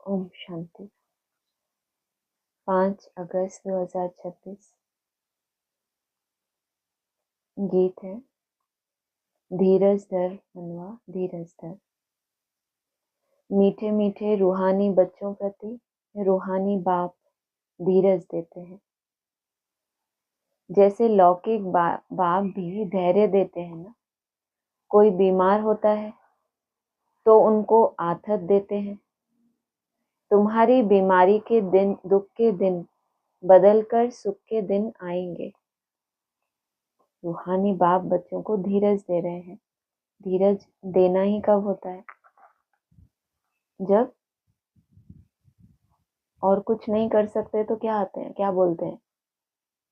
ओम शांति। 5 अगस्त 2026। गीत है, धीरज धर मनवा धीरज धर। मीठे मीठे रूहानी बच्चों प्रति रूहानी बाप धीरज देते हैं। जैसे लौकिक बाप भी धैर्य देते हैं ना। कोई बीमार होता है तो उनको आथत देते हैं। तुम्हारी बीमारी के दिन, दुख के दिन बदलकर सुख के दिन आएंगे। रूहानी बाप बच्चों को धीरज दे रहे हैं। धीरज देना ही कब होता है? जब और कुछ नहीं कर सकते तो क्या बोलते हैं?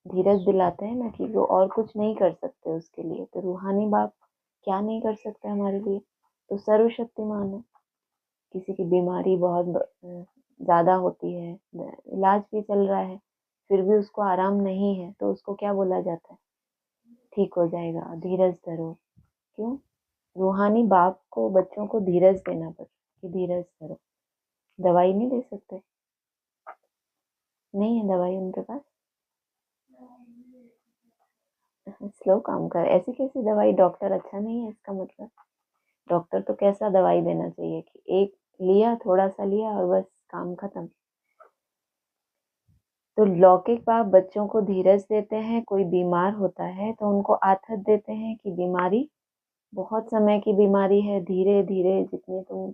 धीरज दिलाते हैं ना कि वो और कुछ नहीं कर सकते उसके लिए। तो रूहानी बाप क्या नहीं कर सकते हमारे लिए? तो सर्वशक्तिमान है। किसी की बीमारी बहुत ज़्यादा होती है, इलाज भी चल रहा है, फिर भी उसको आराम नहीं है, तो उसको क्या बोला जाता है? ठीक हो जाएगा, धीरज धरो। क्यों? रूहानी बाप को बच्चों को धीरज देना पड़ता कि धीरज धरो। दवाई नहीं दे सकते, नहीं है दवाई उनके पास, स्लो काम कर। ऐसी कैसी दवाई? डॉक्टर अच्छा नहीं है इसका मतलब? डॉक्टर तो कैसा दवाई देना चाहिए कि एक लिया, थोड़ा सा लिया और बस काम खत्म। तो लौकिक बाप बच्चों को धीरज देते हैं। कोई बीमार होता है तो उनको आथत देते हैं कि बीमारी बहुत समय की बीमारी है, धीरे धीरे जितनी तुम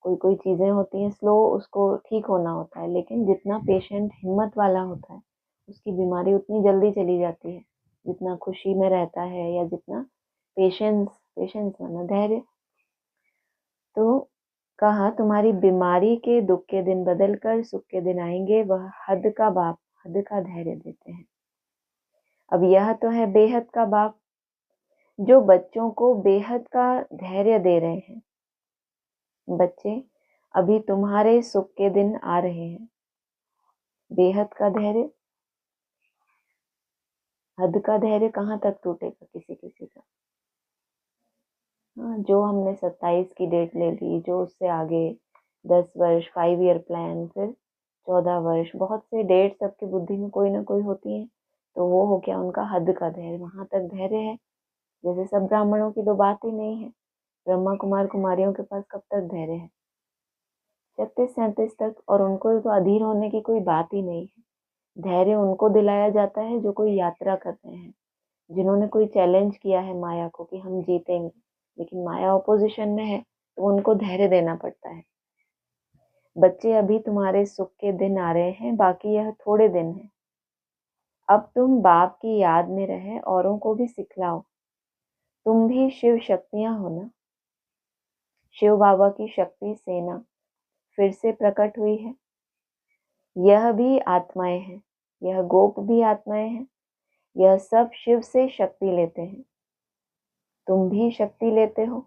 कोई चीज़ें होती हैं स्लो, उसको ठीक होना होता है। लेकिन जितना पेशेंट हिम्मत वाला होता है उसकी बीमारी उतनी जल्दी चली जाती है, जितना खुशी में रहता है या जितना पेशेंस माना धैर्य। तो कहा, तुम्हारी बीमारी के दुख के दिन बदलकर सुख के दिन आएंगे। वह हद का बाप हद का धैर्य देते हैं। अब यह तो है बेहद का बाप जो बच्चों को बेहद का धैर्य दे रहे हैं। बच्चे, अभी तुम्हारे सुख के दिन आ रहे हैं। बेहद का धैर्य, हद का धैर्य कहाँ तक टूटेगा किसी किसी का? हाँ, जो हमने 27 की डेट ले ली, जो उससे आगे 10 वर्ष, 5 ईयर प्लान, फिर 14 वर्ष, बहुत से डेट सबकी बुद्धि में कोई ना कोई होती है। तो वो हो गया उनका हद का धैर्य, वहां तक धैर्य है। जैसे सब ब्राह्मणों की तो बात ही नहीं है। ब्रह्मा कुमार कुमारियों के पास कब तक धैर्य है? 36-37 तक। और उनको तो अधीर होने की कोई बात ही नहीं है। धैर्य उनको दिलाया जाता है जो कोई यात्रा कर रहे हैं, जिन्होंने कोई चैलेंज किया है माया को कि हम जीतेंगे, लेकिन माया ऑपोजिशन में है तो उनको धैर्य देना पड़ता है। बच्चे, अभी तुम्हारे सुख के दिन आ रहे हैं, बाकी यह थोड़े दिन है। अब तुम बाप की याद में रहे औरों को भी सिखलाओ। तुम भी शिव शक्तियां हो ना। शिव बाबा की शक्ति सेना फिर से प्रकट हुई है। यह भी आत्माएं हैं, यह गोप भी आत्माएं हैं। यह सब शिव से शक्ति लेते हैं। तुम भी शक्ति लेते हो।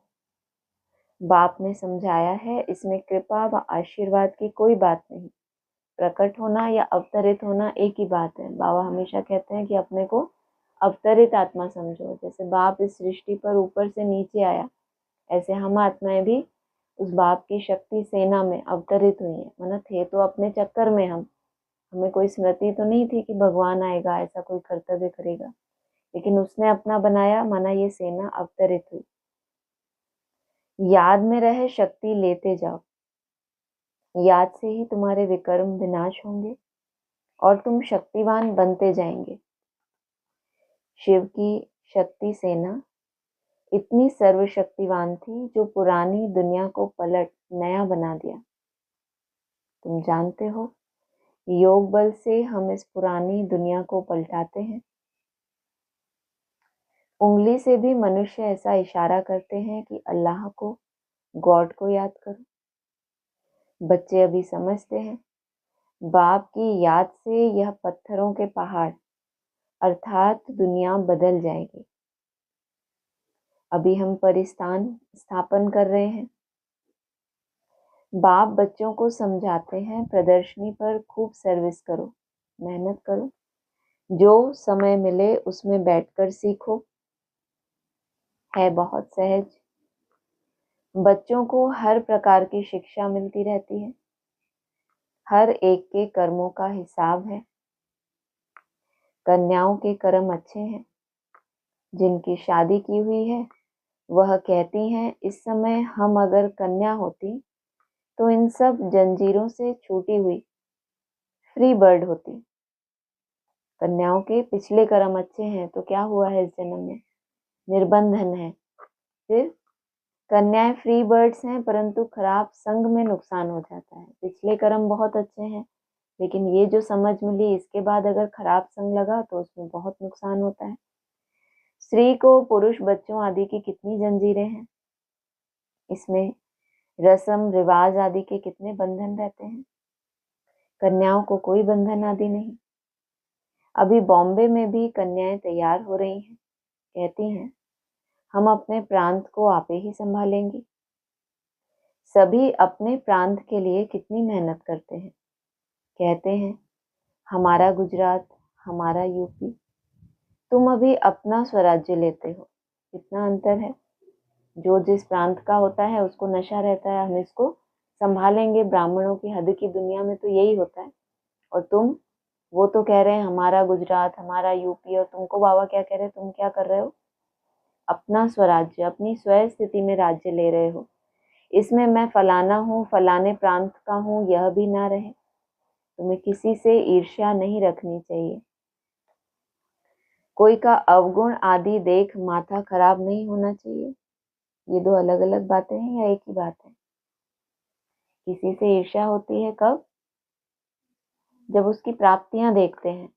बाप ने समझाया है, इसमें कृपा व आशीर्वाद की कोई बात नहीं। प्रकट होना या अवतरित होना एक ही बात है। बाबा हमेशा कहते हैं कि अपने को अवतरित आत्मा समझो। जैसे बाप इस सृष्टि पर ऊपर से नीचे आया, ऐसे हम आत्माएं भी उस बाप की शक्ति सेना में अवतरित हुई है। मतलब थे तो अपने चक्कर में हम, हमें कोई स्मृति तो नहीं थी कि भगवान आएगा, ऐसा कोई कर्तव्य करेगा, लेकिन उसने अपना बनाया, माना ये सेना अवतरित हुई। याद में रहे शक्ति लेते जाओ। याद से ही तुम्हारे विकर्म विनाश होंगे और तुम शक्तिवान बनते जाएंगे। शिव की शक्ति सेना इतनी सर्वशक्तिवान थी जो पुरानी दुनिया को पलट नया बना दिया। तुम जानते हो, योग बल से हम इस पुरानी दुनिया को पलटाते हैं। उंगली से भी मनुष्य ऐसा इशारा करते हैं कि अल्लाह को, गॉड को याद करो। बच्चे अभी समझते हैं, बाप की याद से यह पत्थरों के पहाड़ अर्थात दुनिया बदल जाएगी। अभी हम परिस्थान स्थापन कर रहे हैं। बाप बच्चों को समझाते हैं, प्रदर्शनी पर खूब सर्विस करो, मेहनत करो, जो समय मिले उसमें बैठकर सीखो। है बहुत सहज। बच्चों को हर प्रकार की शिक्षा मिलती रहती है। हर एक के कर्मों का हिसाब है। कन्याओं के कर्म अच्छे हैं। जिनकी शादी की हुई है वह कहती हैं, इस समय हम अगर कन्या होती तो इन सब जंजीरों से छूटी हुई फ्री बर्ड होती। कन्याओं के पिछले कर्म अच्छे हैं तो क्या हुआ है, इस जन्म में निर्बंधन है। फिर कन्याएं फ्री बर्ड्स हैं परंतु खराब संग में नुकसान हो जाता है। पिछले कर्म बहुत अच्छे हैं लेकिन ये जो समझ मिली इसके बाद अगर खराब संग लगा तो उसमें बहुत नुकसान होता है। स्त्री को पुरुष बच्चों आदि की कितनी जंजीरें हैं, इसमें रस्म रिवाज आदि के कितने बंधन रहते हैं। कन्याओं को कोई बंधन आदि नहीं। अभी बॉम्बे में भी कन्याएं तैयार हो रही हैं, कहती हैं हम अपने प्रांत को आपे ही संभालेंगी। सभी अपने प्रांत के लिए कितनी मेहनत करते हैं, कहते हैं हमारा गुजरात, हमारा यूपी। तुम अभी अपना स्वराज्य लेते हो, कितना अंतर है। जो जिस प्रांत का होता है उसको नशा रहता है, हम इसको संभालेंगे। ब्राह्मणों की हद की दुनिया में तो यही होता है। और तुम, वो तो कह रहे हैं हमारा गुजरात, हमारा यूपी, और तुमको बाबा क्या कह रहे हैं, तुम क्या कर रहे हो, अपना स्वराज्य, अपनी स्व स्थिति में राज्य ले रहे हो। इसमें मैं फलाना हूँ, फलाने प्रांत का हूँ, यह भी ना रहे। तुम्हें किसी से ईर्ष्या नहीं रखनी चाहिए। कोई का अवगुण आदि देख माथा खराब नहीं होना चाहिए। ये दो अलग अलग बातें हैं या एक ही बात है। किसी से ईर्ष्या होती है कब, जब उसकी प्राप्तियां देखते हैं।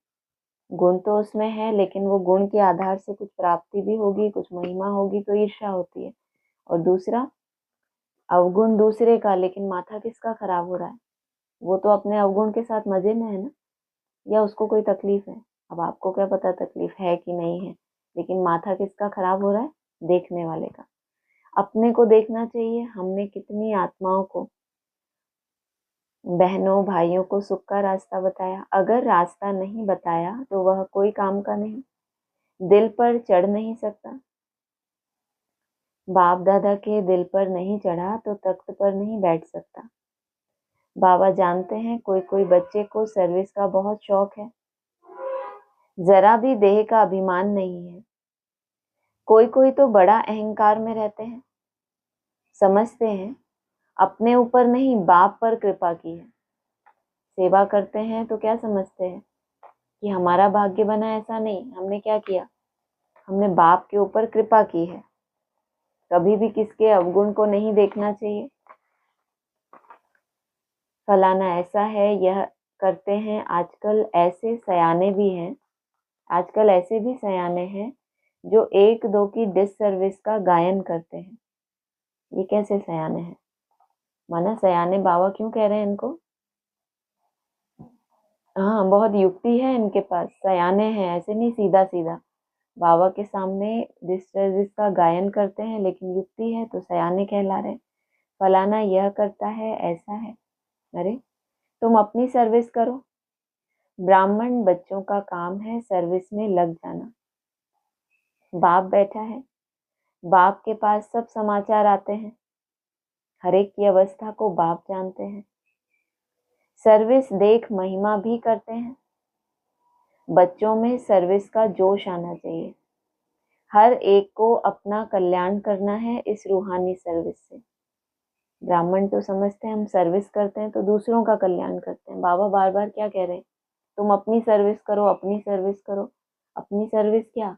गुण तो उसमें है लेकिन वो गुण के आधार से कुछ प्राप्ति भी होगी, कुछ महिमा होगी तो ईर्ष्या होती है। और दूसरा अवगुण दूसरे का, लेकिन माथा किसका खराब हो रहा है, वो तो अपने अवगुण के साथ मजे में है ना, या उसको कोई तकलीफ है। अब आपको क्या पता तकलीफ है कि नहीं है, लेकिन माथा किसका खराब हो रहा है, देखने वाले का। अपने को देखना चाहिए, हमने कितनी आत्माओं को, बहनों भाइयों को सुख का रास्ता बताया। अगर रास्ता नहीं बताया तो वह कोई काम का नहीं, दिल पर चढ़ नहीं सकता। बाप दादा के दिल पर नहीं चढ़ा तो तख्त पर नहीं बैठ सकता। बाबा जानते हैं कोई कोई बच्चे को सर्विस का बहुत शौक है, जरा भी देह का अभिमान नहीं है। कोई कोई तो बड़ा अहंकार में रहते हैं, समझते हैं अपने ऊपर नहीं बाप पर कृपा की है। सेवा करते हैं तो क्या समझते हैं कि हमारा भाग्य बना, ऐसा नहीं। हमने क्या किया, हमने बाप के ऊपर कृपा की है। कभी भी किसके अवगुण को नहीं देखना चाहिए। फलाना ऐसा है, यह करते हैं। आजकल ऐसे सयाने भी हैं, आजकल ऐसे भी सयाने हैं जो एक दो की डिस सर्विस का गायन करते हैं। ये कैसे सयाने हैं, माना सयाने बाबा क्यों कह रहे हैं इनको। हाँ, बहुत युक्ति है इनके पास, सयाने हैं ऐसे नहीं सीधा सीधा। बाबा के सामने डिस सर्विस का गायन करते हैं लेकिन युक्ति है तो सयाने कहला रहे। फलाना यह करता है, ऐसा है। अरे तुम अपनी सर्विस करो। ब्राह्मण बच्चों का काम है सर्विस में लग जाना। बाप बैठा है, बाप के पास सब समाचार आते हैं, हर एक की अवस्था को बाप जानते हैं। सर्विस देख महिमा भी करते हैं। बच्चों में सर्विस का जोश आना चाहिए। हर एक को अपना कल्याण करना है इस रूहानी सर्विस से। ब्राह्मण तो समझते हैं हम सर्विस करते हैं तो दूसरों का कल्याण करते हैं। बाबा बार बार क्या कह रहे हैं, तुम अपनी सर्विस करो, अपनी सर्विस करो। अपनी सर्विस क्या,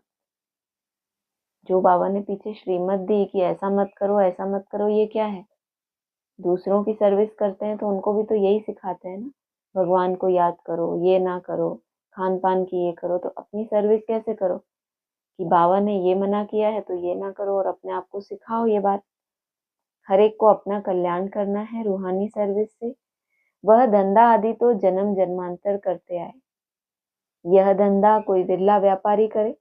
जो बाबा ने पीछे श्रीमत दी कि ऐसा मत करो, ऐसा मत करो, ये क्या है। दूसरों की सर्विस करते हैं तो उनको भी तो यही सिखाते हैं ना, भगवान को याद करो, ये ना करो, खान पान की ये करो। तो अपनी सर्विस कैसे करो कि बाबा ने ये मना किया है तो ये ना करो, और अपने आप को सिखाओ ये बात। हर एक को अपना कल्याण करना है रूहानी सर्विस से। वह धंधा आदि तो जन्म जन्मांतर करते आए, यह धंधा कोई विरला व्यापारी करे।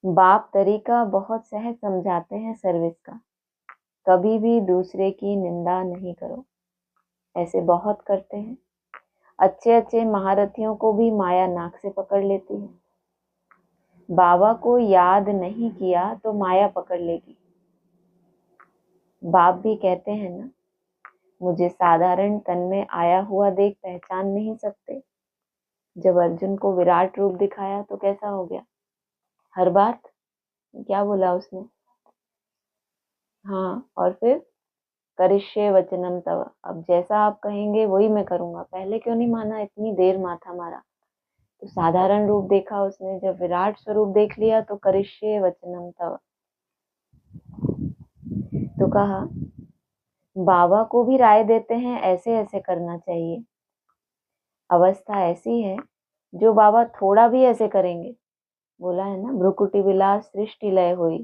बाप तरीका बहुत सहज समझाते हैं सर्विस का। कभी भी दूसरे की निंदा नहीं करो, ऐसे बहुत करते हैं। अच्छे अच्छे महारथियों को भी माया नाक से पकड़ लेती है। बाबा को याद नहीं किया तो माया पकड़ लेगी। बाप भी कहते हैं ना, मुझे साधारण तन में आया हुआ देख पहचान नहीं सकते। जब अर्जुन को विराट रूप दिखाया तो कैसा हो गया? हर बात क्या बोला उसने? हाँ, और फिर करिष्ये वचनम तव, अब जैसा आप कहेंगे वही मैं करूंगा। पहले क्यों नहीं माना? इतनी देर माथा मारा। तो साधारण रूप देखा उसने, जब विराट स्वरूप देख लिया तो करिष्ये वचनम तव। तो कहा बाबा को भी राय देते हैं ऐसे ऐसे करना चाहिए। अवस्था ऐसी है जो बाबा थोड़ा भी ऐसे करेंगे, बोला है ना, भ्रुकुटी विलास सृष्टि लय हुई।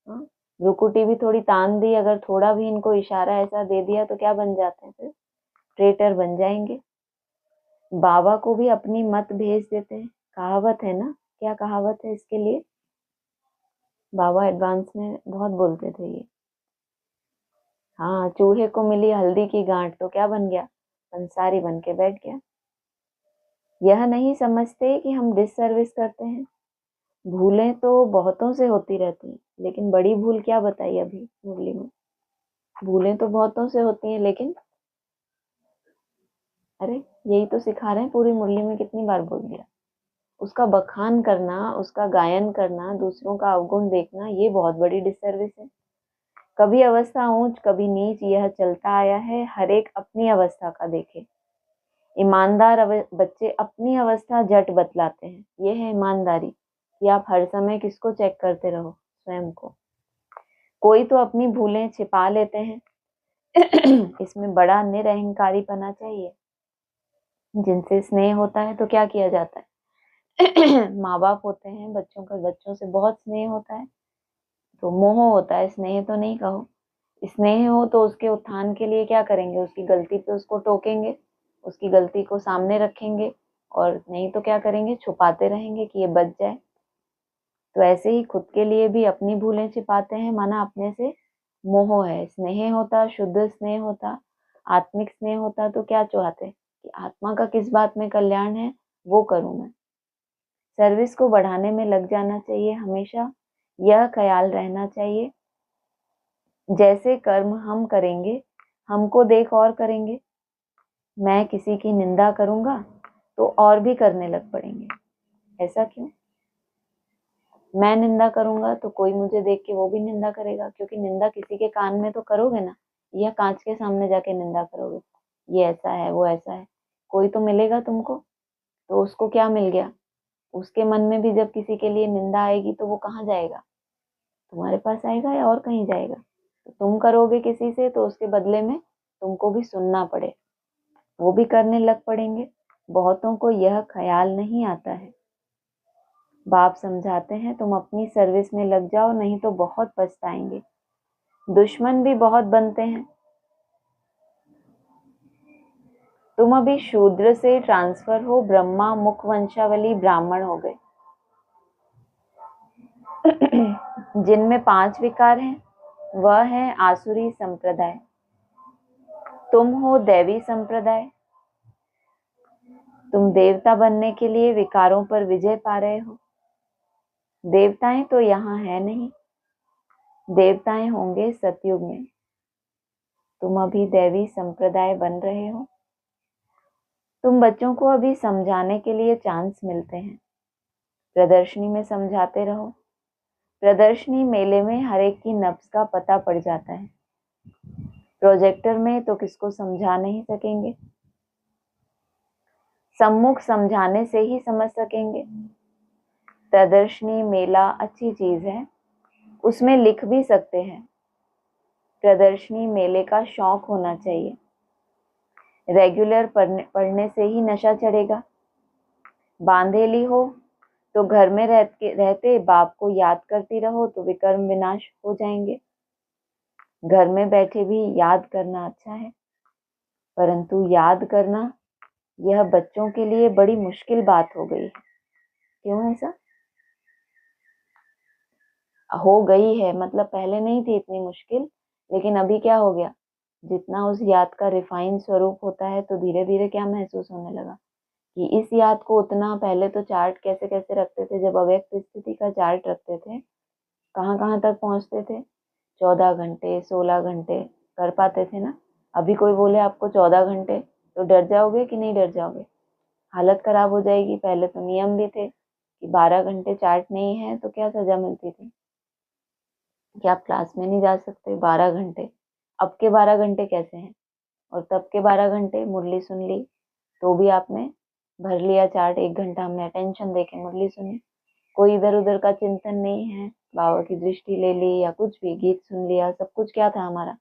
भ्रुकुटी भी थोड़ी तान दी, अगर थोड़ा भी इनको इशारा ऐसा दे दिया तो क्या बन जाते हैं? फिर ट्रेटर बन जाएंगे। बाबा को भी अपनी मत भेज देते हैं। कहावत है ना, क्या कहावत है इसके लिए? बाबा एडवांस में बहुत बोलते थे ये। हाँ, चूहे को मिली हल्दी की गांठ तो क्या बन गया? पंसारी बन के बैठ गया। यह नहीं समझते कि हम डिससर्विस करते हैं। भूलें तो बहुतों से होती रहती हैं, लेकिन बड़ी भूल क्या बताई अभी मुरली में? भूलें तो बहुतों से होती हैं, लेकिन अरे यही तो सिखा रहे हैं पूरी मुरली में, कितनी बार बोल दिया। उसका बखान करना, उसका गायन करना, दूसरों का अवगुण देखना, ये बहुत बड़ी डिससर्विस है। कभी अवस्था ऊंच कभी नीच, यह चलता आया है। हर एक अपनी अवस्था का देखे। ईमानदार बच्चे अपनी अवस्था झट बतलाते हैं। ये है ईमानदारी, कि आप हर समय किसको चेक करते रहो? स्वयं को। कोई तो अपनी भूलें छिपा लेते हैं। इसमें बड़ा निरहंकारीपना चाहिए। जिनसे स्नेह होता है तो क्या किया जाता है? माँ बाप होते हैं, बच्चों का बच्चों से बहुत स्नेह होता है, तो मोह होता है, स्नेह तो नहीं कहो। स्नेह हो तो उसके उत्थान के लिए क्या करेंगे? उसकी गलती पे उसको टोकेंगे, उसकी गलती को सामने रखेंगे, और नहीं तो क्या करेंगे? छुपाते रहेंगे कि ये बच जाए। तो ऐसे ही खुद के लिए भी अपनी भूलें छिपाते हैं, माना अपने से मोह है। स्नेह होता, शुद्ध स्नेह होता, आत्मिक स्नेह होता तो क्या चाहते कि आत्मा का किस बात में कल्याण है वो करूं मैं। सर्विस को बढ़ाने में लग जाना चाहिए। हमेशा यह ख्याल रहना चाहिए, जैसे कर्म हम करेंगे हमको देख और करेंगे। मैं किसी की निंदा करूंगा तो और भी करने लग पड़ेंगे। ऐसा क्यों? मैं निंदा करूंगा तो कोई मुझे देख के वो भी निंदा करेगा, क्योंकि निंदा किसी के कान में तो करोगे ना, या कांच के सामने जाके निंदा करोगे? ये ऐसा है, वो ऐसा है, कोई तो मिलेगा तुमको। तो उसको क्या मिल गया? उसके मन में भी जब किसी के लिए निंदा आएगी तो वो कहाँ जाएगा? तुम्हारे पास आएगा या और कहीं जाएगा? तो तुम करोगे किसी से तो उसके बदले में तुमको भी सुनना पड़े, वो भी करने लग पड़ेंगे। बहुतों को यह ख्याल नहीं आता है। बाप समझाते हैं तुम अपनी सर्विस में लग जाओ, नहीं तो बहुत पछताएंगे। दुश्मन भी बहुत बनते हैं। तुम अभी शूद्र से ट्रांसफर हो, ब्रह्मा मुख वंशावली ब्राह्मण हो गए। जिनमें 5 विकार हैं वह है आसुरी संप्रदाय। तुम हो दैवी संप्रदाय। तुम देवता बनने के लिए विकारों पर विजय पा रहे हो। देवताएं तो यहाँ है नहीं, देवताएं होंगे सतयुग में। तुम अभी दैवी संप्रदाय बन रहे हो। तुम बच्चों को अभी समझाने के लिए चांस मिलते हैं। प्रदर्शनी में समझाते रहो। प्रदर्शनी मेले में हर एक की नब्ज का पता पड़ जाता है। प्रोजेक्टर में तो किसको समझा नहीं सकेंगे, सम्मुख समझाने से ही समझ सकेंगे। प्रदर्शनी मेला अच्छी चीज है, उसमें लिख भी सकते हैं। प्रदर्शनी मेले का शौक होना चाहिए। रेगुलर पढ़ने से ही नशा चढ़ेगा। बांधेली हो तो घर में रहते बाप को याद करती रहो तो विकर्म विनाश हो जाएंगे। घर में बैठे भी याद करना अच्छा है, परंतु याद करना यह बच्चों के लिए बड़ी मुश्किल बात हो गई है। क्यों ऐसा हो गई है? मतलब पहले नहीं थी इतनी मुश्किल, लेकिन अभी क्या हो गया? जितना उस याद का रिफाइन स्वरूप होता है तो धीरे धीरे क्या महसूस होने लगा कि इस याद को उतना, पहले तो चार्ट कैसे कैसे रखते थे, जब अव्यक्त स्थिति का चार्ट रखते थे कहाँ कहाँ तक पहुंचते थे? 14 घंटे 16 घंटे कर पाते थे ना। अभी कोई बोले आपको 14 घंटे, तो डर जाओगे कि नहीं डर जाओगे? हालत खराब हो जाएगी। पहले तो नियम भी थे कि 12 घंटे चार्ट नहीं है तो क्या सजा मिलती थी कि आप क्लास में नहीं जा सकते 12 घंटे। अब के 12 घंटे कैसे हैं? और तब के 12 घंटे मुरली सुन ली तो भी आपने भर लिया चार्ट, 1 घंटा हमने अटेंशन देके मुरली सुनी, कोई इधर उधर का चिंतन नहीं है, बाबा की दृष्टि ले ली या कुछ भी, गीत सुन लिया, सब कुछ क्या था हमारा?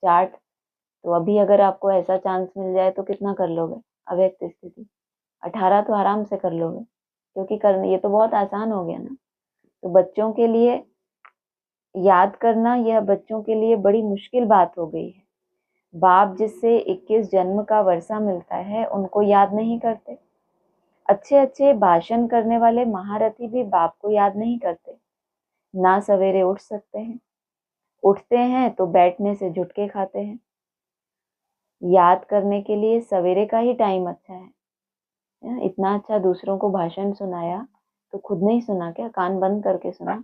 चार्ट। तो अभी अगर आपको ऐसा चांस मिल जाए तो कितना कर लोगे? अव्यक्त स्थिति 18 तो आराम से कर लोगे, क्योंकि करने ये तो बहुत आसान हो गया ना। तो बच्चों के लिए याद करना, यह बच्चों के लिए बड़ी मुश्किल बात हो गई है। बाप जिससे 21 जन्म का वर्षा मिलता है उनको याद नहीं करते। अच्छे अच्छे भाषण करने वाले महारथी भी बाप को याद नहीं करते। ना सवेरे उठ सकते हैं, उठते हैं तो बैठने से झुटके खाते हैं। याद करने के लिए सवेरे का ही टाइम अच्छा है। इतना अच्छा दूसरों को भाषण सुनाया तो खुद नहीं सुना क्या? कान बंद करके सुना।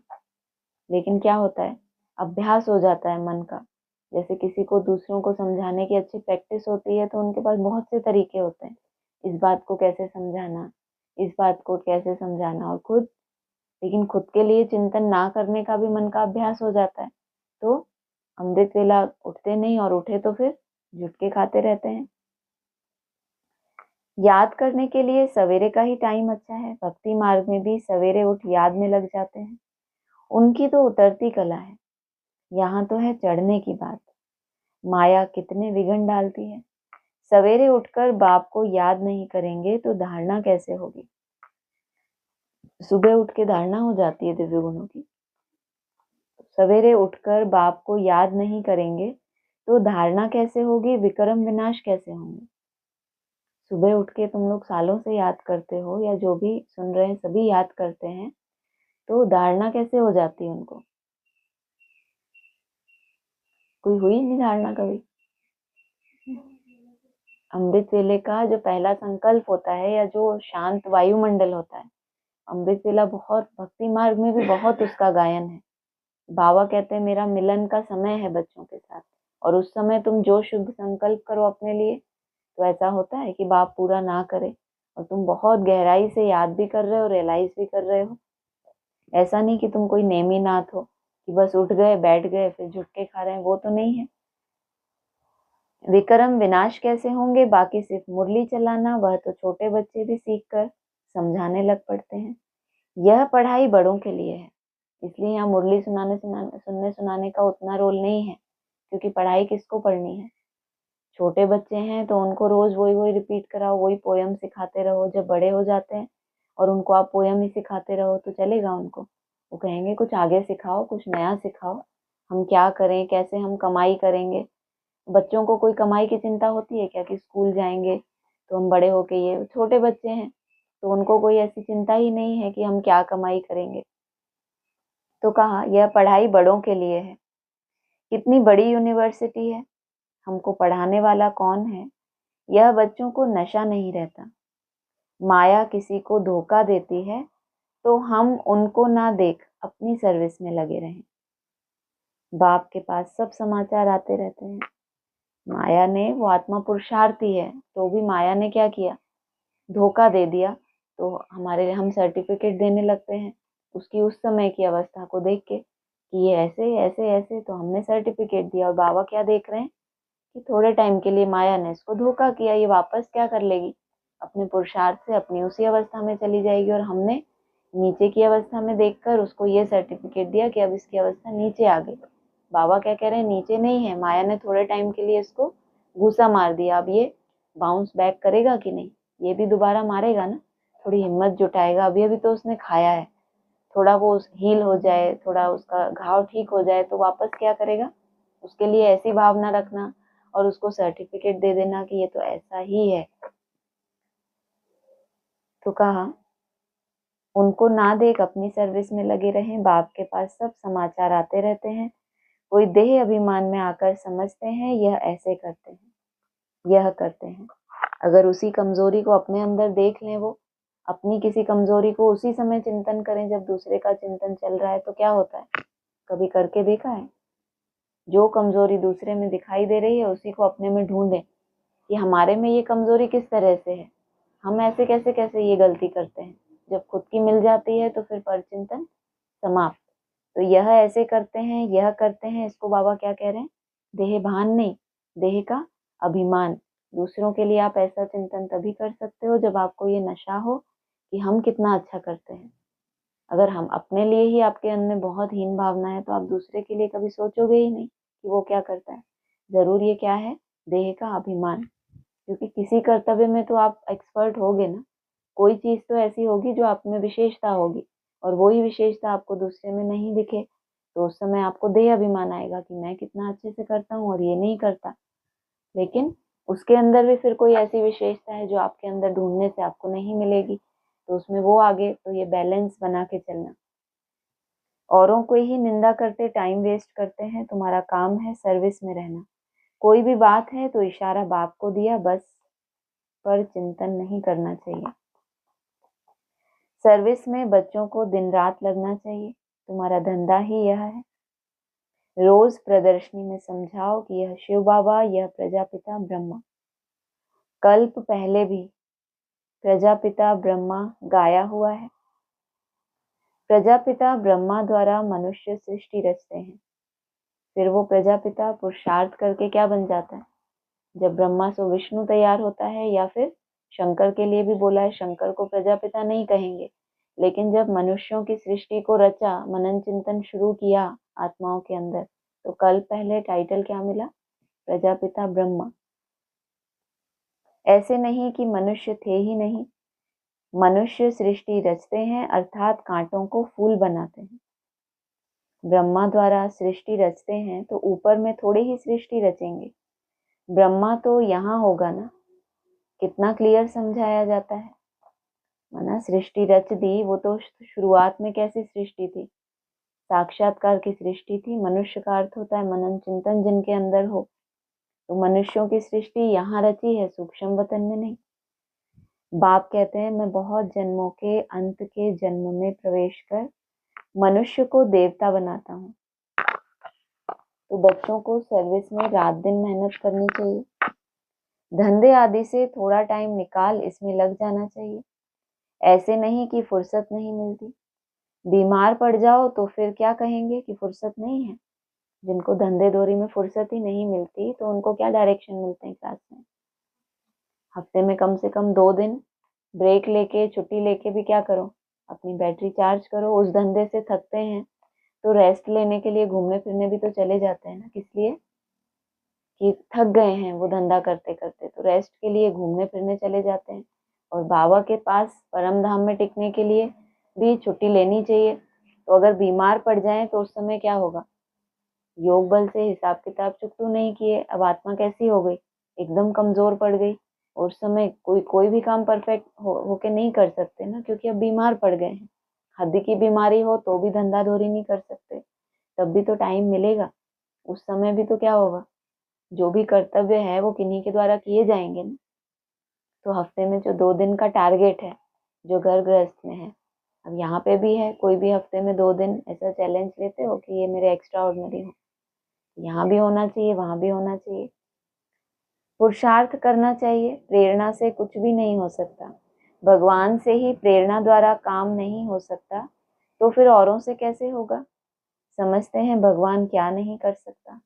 लेकिन क्या होता है, अभ्यास हो जाता है मन का। जैसे किसी को दूसरों को समझाने की अच्छी प्रैक्टिस होती है तो उनके पास बहुत से तरीके होते हैं, इस बात को कैसे समझाना, इस बात को कैसे समझाना, और खुद, लेकिन खुद के लिए चिंतन ना करने का भी मन का अभ्यास हो जाता है। तो अमृत वेला उठते नहीं, और उठे तो फिर झुटके खाते रहते हैं। याद करने के लिए सवेरे का ही टाइम अच्छा है। भक्ति मार्ग में भी सवेरे उठ याद में लग जाते हैं। उनकी तो उतरती कला है, यहाँ तो है चढ़ने की बात। माया कितने विघ्न डालती है। सवेरे उठकर बाप को याद नहीं करेंगे तो धारणा कैसे होगी? सुबह उठ के धारणा हो जाती है दिव्य गुणों की। सवेरे उठकर बाप को याद नहीं करेंगे तो धारणा कैसे होगी? विक्रम विनाश कैसे होंगे? सुबह उठ के तुम लोग सालों से याद करते हो, या जो भी सुन रहे हैं सभी याद करते हैं, तो धारणा कैसे हो जाती है उनको? कोई हुई नहीं धारणा कभी? अमृत वेले का जो पहला संकल्प होता है, या जो शांत वायुमंडल होता है, अमृत वेला बहुत, भक्ति मार्ग में भी बहुत उसका गायन है। बाबा कहते हैं मेरा मिलन का समय है बच्चों के साथ, और उस समय तुम जो शुभ संकल्प करो अपने लिए, तो ऐसा होता है कि बाप पूरा ना करे, और तुम बहुत गहराई से याद भी कर रहे हो, रियलाइज भी कर रहे हो। ऐसा नहीं कि तुम कोई नेमी नाथ हो कि बस उठ गए बैठ गए फिर झुटके खा रहे हैं, वो तो नहीं है। विक्रम विनाश कैसे होंगे? बाकी सिर्फ मुरली चलाना, वह तो छोटे बच्चे भी सीख कर समझाने लग पड़ते हैं। यह पढ़ाई बड़ों के लिए है, इसलिए यहाँ मुरली सुनने सुनाने का उतना रोल नहीं है, क्योंकि पढ़ाई किसको पढ़नी है? छोटे बच्चे हैं तो उनको रोज वही वही रिपीट कराओ, वही पोयम सिखाते रहो। जब बड़े हो जाते हैं और उनको आप पोयम ही सिखाते रहो तो चलेगा उनको? वो कहेंगे कुछ आगे सिखाओ, कुछ नया सिखाओ, हम क्या करें, कैसे हम कमाई करेंगे। बच्चों को कोई कमाई की चिंता होती है क्या कि स्कूल जाएंगे तो हम बड़े होके, ये छोटे बच्चे हैं तो उनको कोई ऐसी चिंता ही नहीं है कि हम क्या कमाई करेंगे। तो कहा यह पढ़ाई बड़ों के लिए है। कितनी बड़ी यूनिवर्सिटी है, हमको पढ़ाने वाला कौन है? यह बच्चों को नशा नहीं रहता। माया किसी को धोखा देती है तो हम उनको ना देख अपनी सर्विस में लगे रहें। बाप के पास सब समाचार आते रहते हैं। माया ने, वो आत्मा पुरुषार्थी है, तो भी माया ने क्या किया? धोखा दे दिया। तो हमारे हम सर्टिफिकेट देने लगते हैं उसकी उस समय की अवस्था को देख के कि ये ऐसे ऐसे ऐसे, तो हमने सर्टिफिकेट दिया। और बाबा क्या देख रहे हैं कि थोड़े टाइम के लिए माया ने इसको धोखा किया, ये वापस क्या कर लेगी? अपने पुरुषार्थ से अपनी उसी अवस्था में चली जाएगी। और हमने नीचे की अवस्था में देखकर उसको ये सर्टिफिकेट दिया कि अब इसकी अवस्था नीचे आ गई। बाबा क्या कह रहे हैं? नीचे नहीं है, माया ने थोड़े टाइम के लिए इसको घूसा मार दिया, अब ये बाउंस बैक करेगा कि नहीं? ये भी दोबारा मारेगा ना, थोड़ी हिम्मत जुटाएगा। अभी अभी तो उसने खाया है, थोड़ा वो हील हो जाए, थोड़ा उसका घाव ठीक हो जाए तो वापस क्या करेगा? उसके लिए ऐसी भावना रखना और उसको सर्टिफिकेट दे देना कि ये तो ऐसा ही है। तो कहा उनको ना देख अपनी सर्विस में लगे रहें। बाप के पास सब समाचार आते रहते हैं। कोई देह अभिमान में आकर समझते हैं यह ऐसे करते हैं, यह करते हैं। अगर उसी कमजोरी को अपने अंदर देख लें, वो अपनी किसी कमजोरी को उसी समय चिंतन करें जब दूसरे का चिंतन चल रहा है, तो क्या होता है? कभी करके देखा है? जो कमजोरी दूसरे में दिखाई दे रही है उसी को अपने में ढूंढें कि हमारे में ये कमजोरी किस तरह से है, हम ऐसे कैसे कैसे ये गलती करते हैं। जब खुद की मिल जाती है तो फिर परचिंतन समाप्त। तो यह ऐसे करते हैं, यह करते हैं, इसको बाबा क्या कह रहे हैं? देह भान नहीं, देह का अभिमान। दूसरों के लिए आप ऐसा चिंतन तभी कर सकते हो जब आपको ये नशा हो कि हम कितना अच्छा करते हैं। अगर हम अपने लिए ही, आपके अंदर में बहुत हीन भावना है, तो आप दूसरे के लिए कभी सोचोगे ही नहीं कि वो क्या करता है। जरूर ये क्या है? देह का अभिमान। क्योंकि किसी कर्तव्य में तो आप एक्सपर्ट होगे ना, कोई चीज तो ऐसी होगी जो आप में विशेषता होगी, और वही विशेषता आपको दूसरे में नहीं दिखे, तो उस समय आपको देह अभिमान आएगा कि मैं कितना अच्छे से करता हूँ और ये नहीं करता। लेकिन उसके अंदर भी फिर कोई ऐसी विशेषता है जो आपके अंदर ढूंढने से आपको नहीं मिलेगी, तो उसमें वो आगे। तो ये बैलेंस बना के चलना। औरों को ही निंदा करते टाइम वेस्ट करते हैं, तुम्हारा काम है सर्विस में रहना। कोई भी बात है तो इशारा बाप को दिया बस, पर चिंतन नहीं करना चाहिए। सर्विस में बच्चों को दिन रात लगना चाहिए, तुम्हारा धंधा ही यह है। रोज प्रदर्शनी में समझाओ कि यह शिव बाबा, यह प्रजापिता ब्रह्मा। कल्प पहले भी प्रजापिता ब्रह्मा गाया हुआ है। प्रजापिता ब्रह्मा द्वारा मनुष्य सृष्टि रचते हैं, फिर वो प्रजापिता पुरुषार्थ करके क्या बन जाता है? जब ब्रह्मा से विष्णु तैयार होता है, या फिर शंकर के लिए भी बोला है, शंकर को प्रजापिता नहीं कहेंगे, लेकिन जब मनुष्यों की सृष्टि को रचा, मनन चिंतन शुरू किया आत्माओं के अंदर, तो कल पहले टाइटल क्या मिला? प्रजापिता ब्रह्मा। ऐसे नहीं कि मनुष्य थे ही नहीं, मनुष्य सृष्टि रचते हैं, अर्थात कांटों को फूल बनाते हैं। ब्रह्मा द्वारा सृष्टि रचते हैं तो ऊपर में थोड़ी ही सृष्टि रचेंगे, ब्रह्मा तो यहाँ होगा ना। कितना क्लियर समझाया जाता है। माना सृष्टि रच दी, वो तो शुरुआत में कैसी सृष्टि थी? साक्षात्कार की सृष्टि थी। मनुष्य का अर्थ होता है मनन चिंतन जिनके अंदर हो। तो मनुष्यों की सृष्टि यहाँ रची है, सूक्ष्म वतन में नहीं। बाप कहते हैं मैं बहुत जन्मों के अंत के जन्म में प्रवेश कर मनुष्य को देवता बनाता हूँ। तो बच्चों को सर्विस में रात दिन मेहनत करनी चाहिए, धंधे आदि से थोड़ा टाइम निकाल इसमें लग जाना चाहिए। ऐसे नहीं कि फुर्सत नहीं मिलती। बीमार पड़ जाओ तो फिर क्या कहेंगे कि फुर्सत नहीं है। जिनको धंधे दोरी में फुर्सत ही नहीं मिलती, तो उनको क्या डायरेक्शन मिलते हैं क्लास में? हफ्ते में कम से कम 2 दिन ब्रेक लेके, छुट्टी लेके भी क्या करो? अपनी बैटरी चार्ज करो। उस धंधे से थकते हैं तो रेस्ट लेने के लिए घूमने फिरने भी तो चले जाते हैं ना। किस लिए? कि थक गए हैं वो धंधा करते करते, तो रेस्ट के लिए घूमने फिरने चले जाते हैं। और बाबा के पास परम धाम में टिकने के लिए भी छुट्टी लेनी चाहिए। तो अगर बीमार पड़ जाएं तो उस समय क्या होगा? योग बल से हिसाब किताब चुकतू नहीं किए, अब आत्मा कैसी हो गई? एकदम कमजोर पड़ गई। और उस समय कोई भी काम परफेक्ट होके नहीं कर सकते ना, क्योंकि अब बीमार पड़ गए हैं। हड्डी की बीमारी हो तो भी धंधा धोरी नहीं कर सकते, तब भी तो टाइम मिलेगा। उस समय भी तो क्या होगा? जो भी कर्तव्य है वो किन्हीं के द्वारा किए जाएंगे ना। तो हफ्ते में जो 2 दिन का टारगेट है, जो घर गृहस्थ में है, अब यहाँ पे भी है। कोई भी हफ्ते में 2 दिन ऐसा चैलेंज लेते हो कि ये मेरे एक्स्ट्रा ऑर्डिनरी हो, यहाँ भी होना चाहिए, वहां भी होना चाहिए। पुरुषार्थ करना चाहिए, प्रेरणा से कुछ भी नहीं हो सकता। भगवान से ही प्रेरणा द्वारा काम नहीं हो सकता, तो फिर औरों से कैसे होगा? समझते हैं भगवान क्या नहीं कर सकता?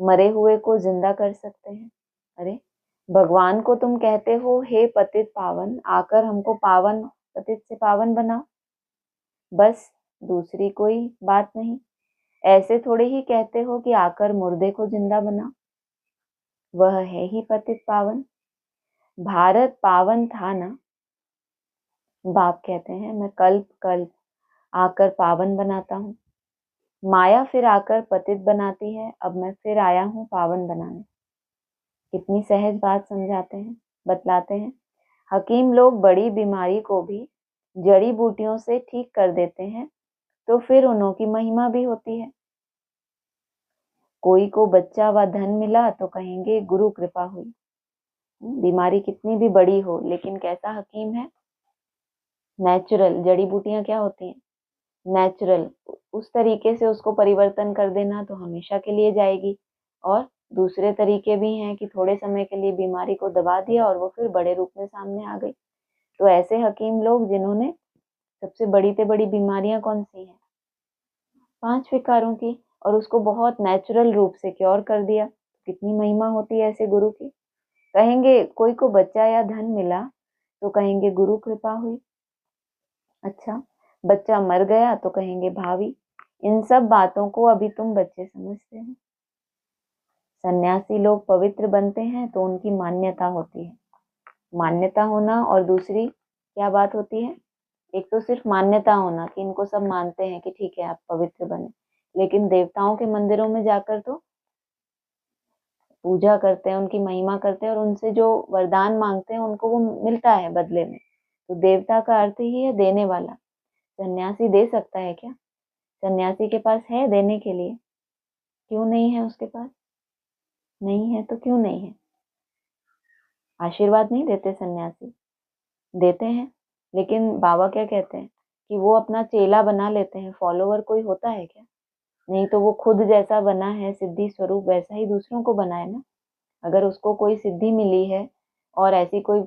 मरे हुए को जिंदा कर सकते हैं। अरे भगवान को तुम कहते हो हे पतित पावन, आकर हमको पावन, पतित से पावन बनाओ, बस, दूसरी कोई बात नहीं। ऐसे थोड़े ही कहते हो कि आकर मुर्दे को जिंदा बनाओ, वह है ही पतित पावन। भारत पावन था ना। बाप कहते हैं मैं कल्प कल्प आकर पावन बनाता हूँ। माया फिर आकर पतित बनाती है, अब मैं फिर आया हूँ पावन बनाने। कितनी सहज बात समझाते हैं, बतलाते हैं। हकीम लोग बड़ी बीमारी को भी जड़ी बूटियों से ठीक कर देते हैं, तो फिर उन्हों की महिमा भी होती है। कोई को बच्चा व धन मिला तो कहेंगे गुरु कृपा हुई। बीमारी कितनी भी बड़ी हो, लेकिन कैसा हकीम है? नेचुरल जड़ी बूटियां क्या होती हैं? नेचुरल, उस तरीके से उसको परिवर्तन कर देना तो हमेशा के लिए जाएगी। और दूसरे तरीके भी हैं कि थोड़े समय के लिए बीमारी को दबा दिया और वो फिर बड़े रूप में सामने आ गई। तो ऐसे हकीम लोग जिन्होंने सबसे बड़ी से बड़ी बीमारियां कौन सी हैं? 5 विकारों की, और उसको बहुत नेचुरल रूप से क्योर कर दिया। कितनी महिमा होती है ऐसे गुरु की। कहेंगे कोई को बच्चा या धन मिला तो कहेंगे गुरु कृपा हुई। अच्छा, बच्चा मर गया तो कहेंगे भावी। इन सब बातों को अभी तुम बच्चे समझते हो। सन्यासी लोग पवित्र बनते हैं तो उनकी मान्यता होती है। मान्यता होना और दूसरी क्या बात होती है? एक तो सिर्फ मान्यता होना कि इनको सब मानते हैं कि ठीक है आप पवित्र बने, लेकिन देवताओं के मंदिरों में जाकर तो पूजा करते हैं, उनकी महिमा करते हैं और उनसे जो वरदान मांगते हैं उनको वो मिलता है बदले में। तो देवता का अर्थ ही है देने वाला। सन्यासी दे सकता है क्या? सन्यासी के पास है देने के लिए? क्यों नहीं है उसके पास? नहीं है तो क्यों नहीं है? आशीर्वाद नहीं देते सन्यासी? देते हैं, लेकिन बाबा क्या कहते हैं कि वो अपना चेला बना लेते हैं। फॉलोवर कोई होता है क्या? नहीं, तो वो खुद जैसा बना है सिद्धि स्वरूप वैसा ही दूसरों को बनाए ना। अगर उसको कोई सिद्धि मिली है और ऐसी कोई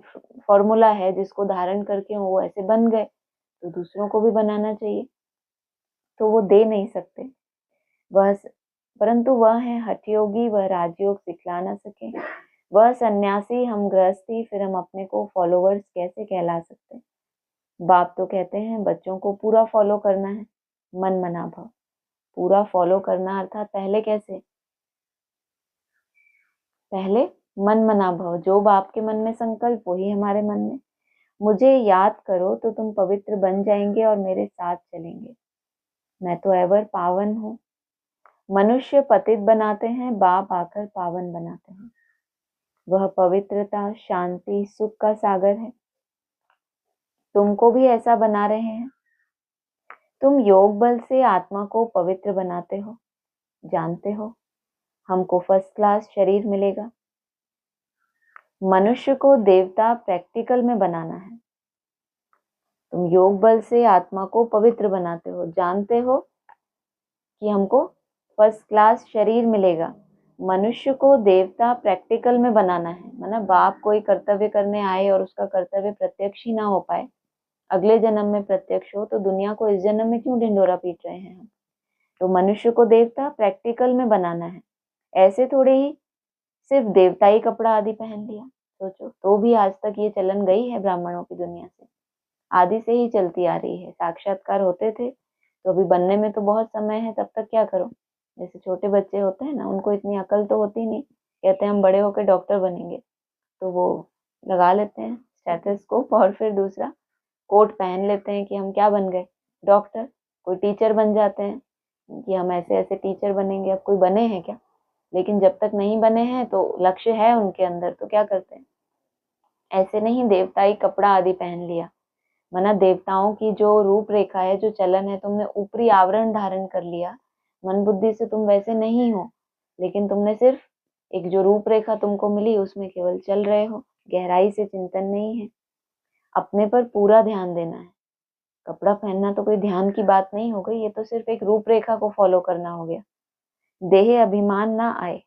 फॉर्मूला है जिसको धारण करके वो ऐसे बन गए, तो दूसरों को भी बनाना चाहिए। तो वो दे नहीं सकते वह, परंतु वह है हठ योगी, वह राजयोग सिखला ना सके। वह सन्यासी, हम गृहस्थी, फिर हम अपने को फॉलोवर्स कैसे कहला सकते? बाप तो कहते हैं बच्चों को पूरा फॉलो करना है, मन मना भाव। पूरा फॉलो करना अर्थात पहले कैसे? पहले मन मना भाव, जो बाप के मन में संकल्प वही हमारे मन में। मुझे याद करो तो तुम पवित्र बन जाएंगे और मेरे साथ चलेंगे। मैं तो एवर पावन हूँ। मनुष्य पतित बनाते हैं, बाप आकर पावन बनाते हैं। वह पवित्रता, शांति, सुख का सागर है। तुमको भी ऐसा बना रहे हैं। तुम योग बल से आत्मा को पवित्र बनाते हो। जानते हो हमको फर्स्ट क्लास शरीर मिलेगा। मनुष्य को देवता प्रैक्टिकल में बनाना है। तुम योग बल से आत्मा को पवित्र बनाते हो। जानते हो कि हमको फर्स्ट क्लास शरीर मिलेगा। मनुष्य को देवता प्रैक्टिकल में बनाना है, मतलब बाप कोई कर्तव्य करने आए और उसका कर्तव्य प्रत्यक्ष ही ना हो पाए, अगले जन्म में प्रत्यक्ष हो, तो दुनिया को इस जन्म में क्यों ढिंडोरा पीट रहे हैं हम? तो मनुष्य को देवता प्रैक्टिकल में बनाना है। ऐसे थोड़े ही सिर्फ देवताई कपड़ा आदि पहन लिया। सोचो, तो भी आज तक ये चलन गई है ब्राह्मणों की दुनिया से, आदि से ही चलती आ रही है। साक्षात्कार होते थे तो अभी बनने में तो बहुत समय है, तब तक क्या करो? जैसे छोटे बच्चे होते हैं ना, उनको इतनी अकल तो होती नहीं, कहते हैं हम बड़े होकर डॉक्टर बनेंगे, तो वो लगा लेते हैं स्टेथोस्कोप और फिर दूसरा कोट पहन लेते हैं कि हम क्या बन गए? डॉक्टर। कोई टीचर बन जाते हैं कि हम ऐसे ऐसे टीचर बनेंगे। अब कोई बने हैं क्या? लेकिन जब तक नहीं बने हैं तो लक्ष्य है उनके अंदर, तो क्या करते हैं? ऐसे नहीं देवताई कपड़ा आदि पहन लिया। मना देवताओं की जो रूपरेखा है, जो चलन है, तुमने ऊपरी आवरण धारण कर लिया। मन बुद्धि से तुम वैसे नहीं हो, लेकिन तुमने सिर्फ एक जो रूपरेखा तुमको मिली उसमें केवल चल रहे हो। गहराई से चिंतन नहीं है। अपने पर पूरा ध्यान देना है। कपड़ा पहनना तो कोई ध्यान की बात नहीं हो गई, ये तो सिर्फ एक रूपरेखा को फॉलो करना हो गया। देह अभिमान ना आए।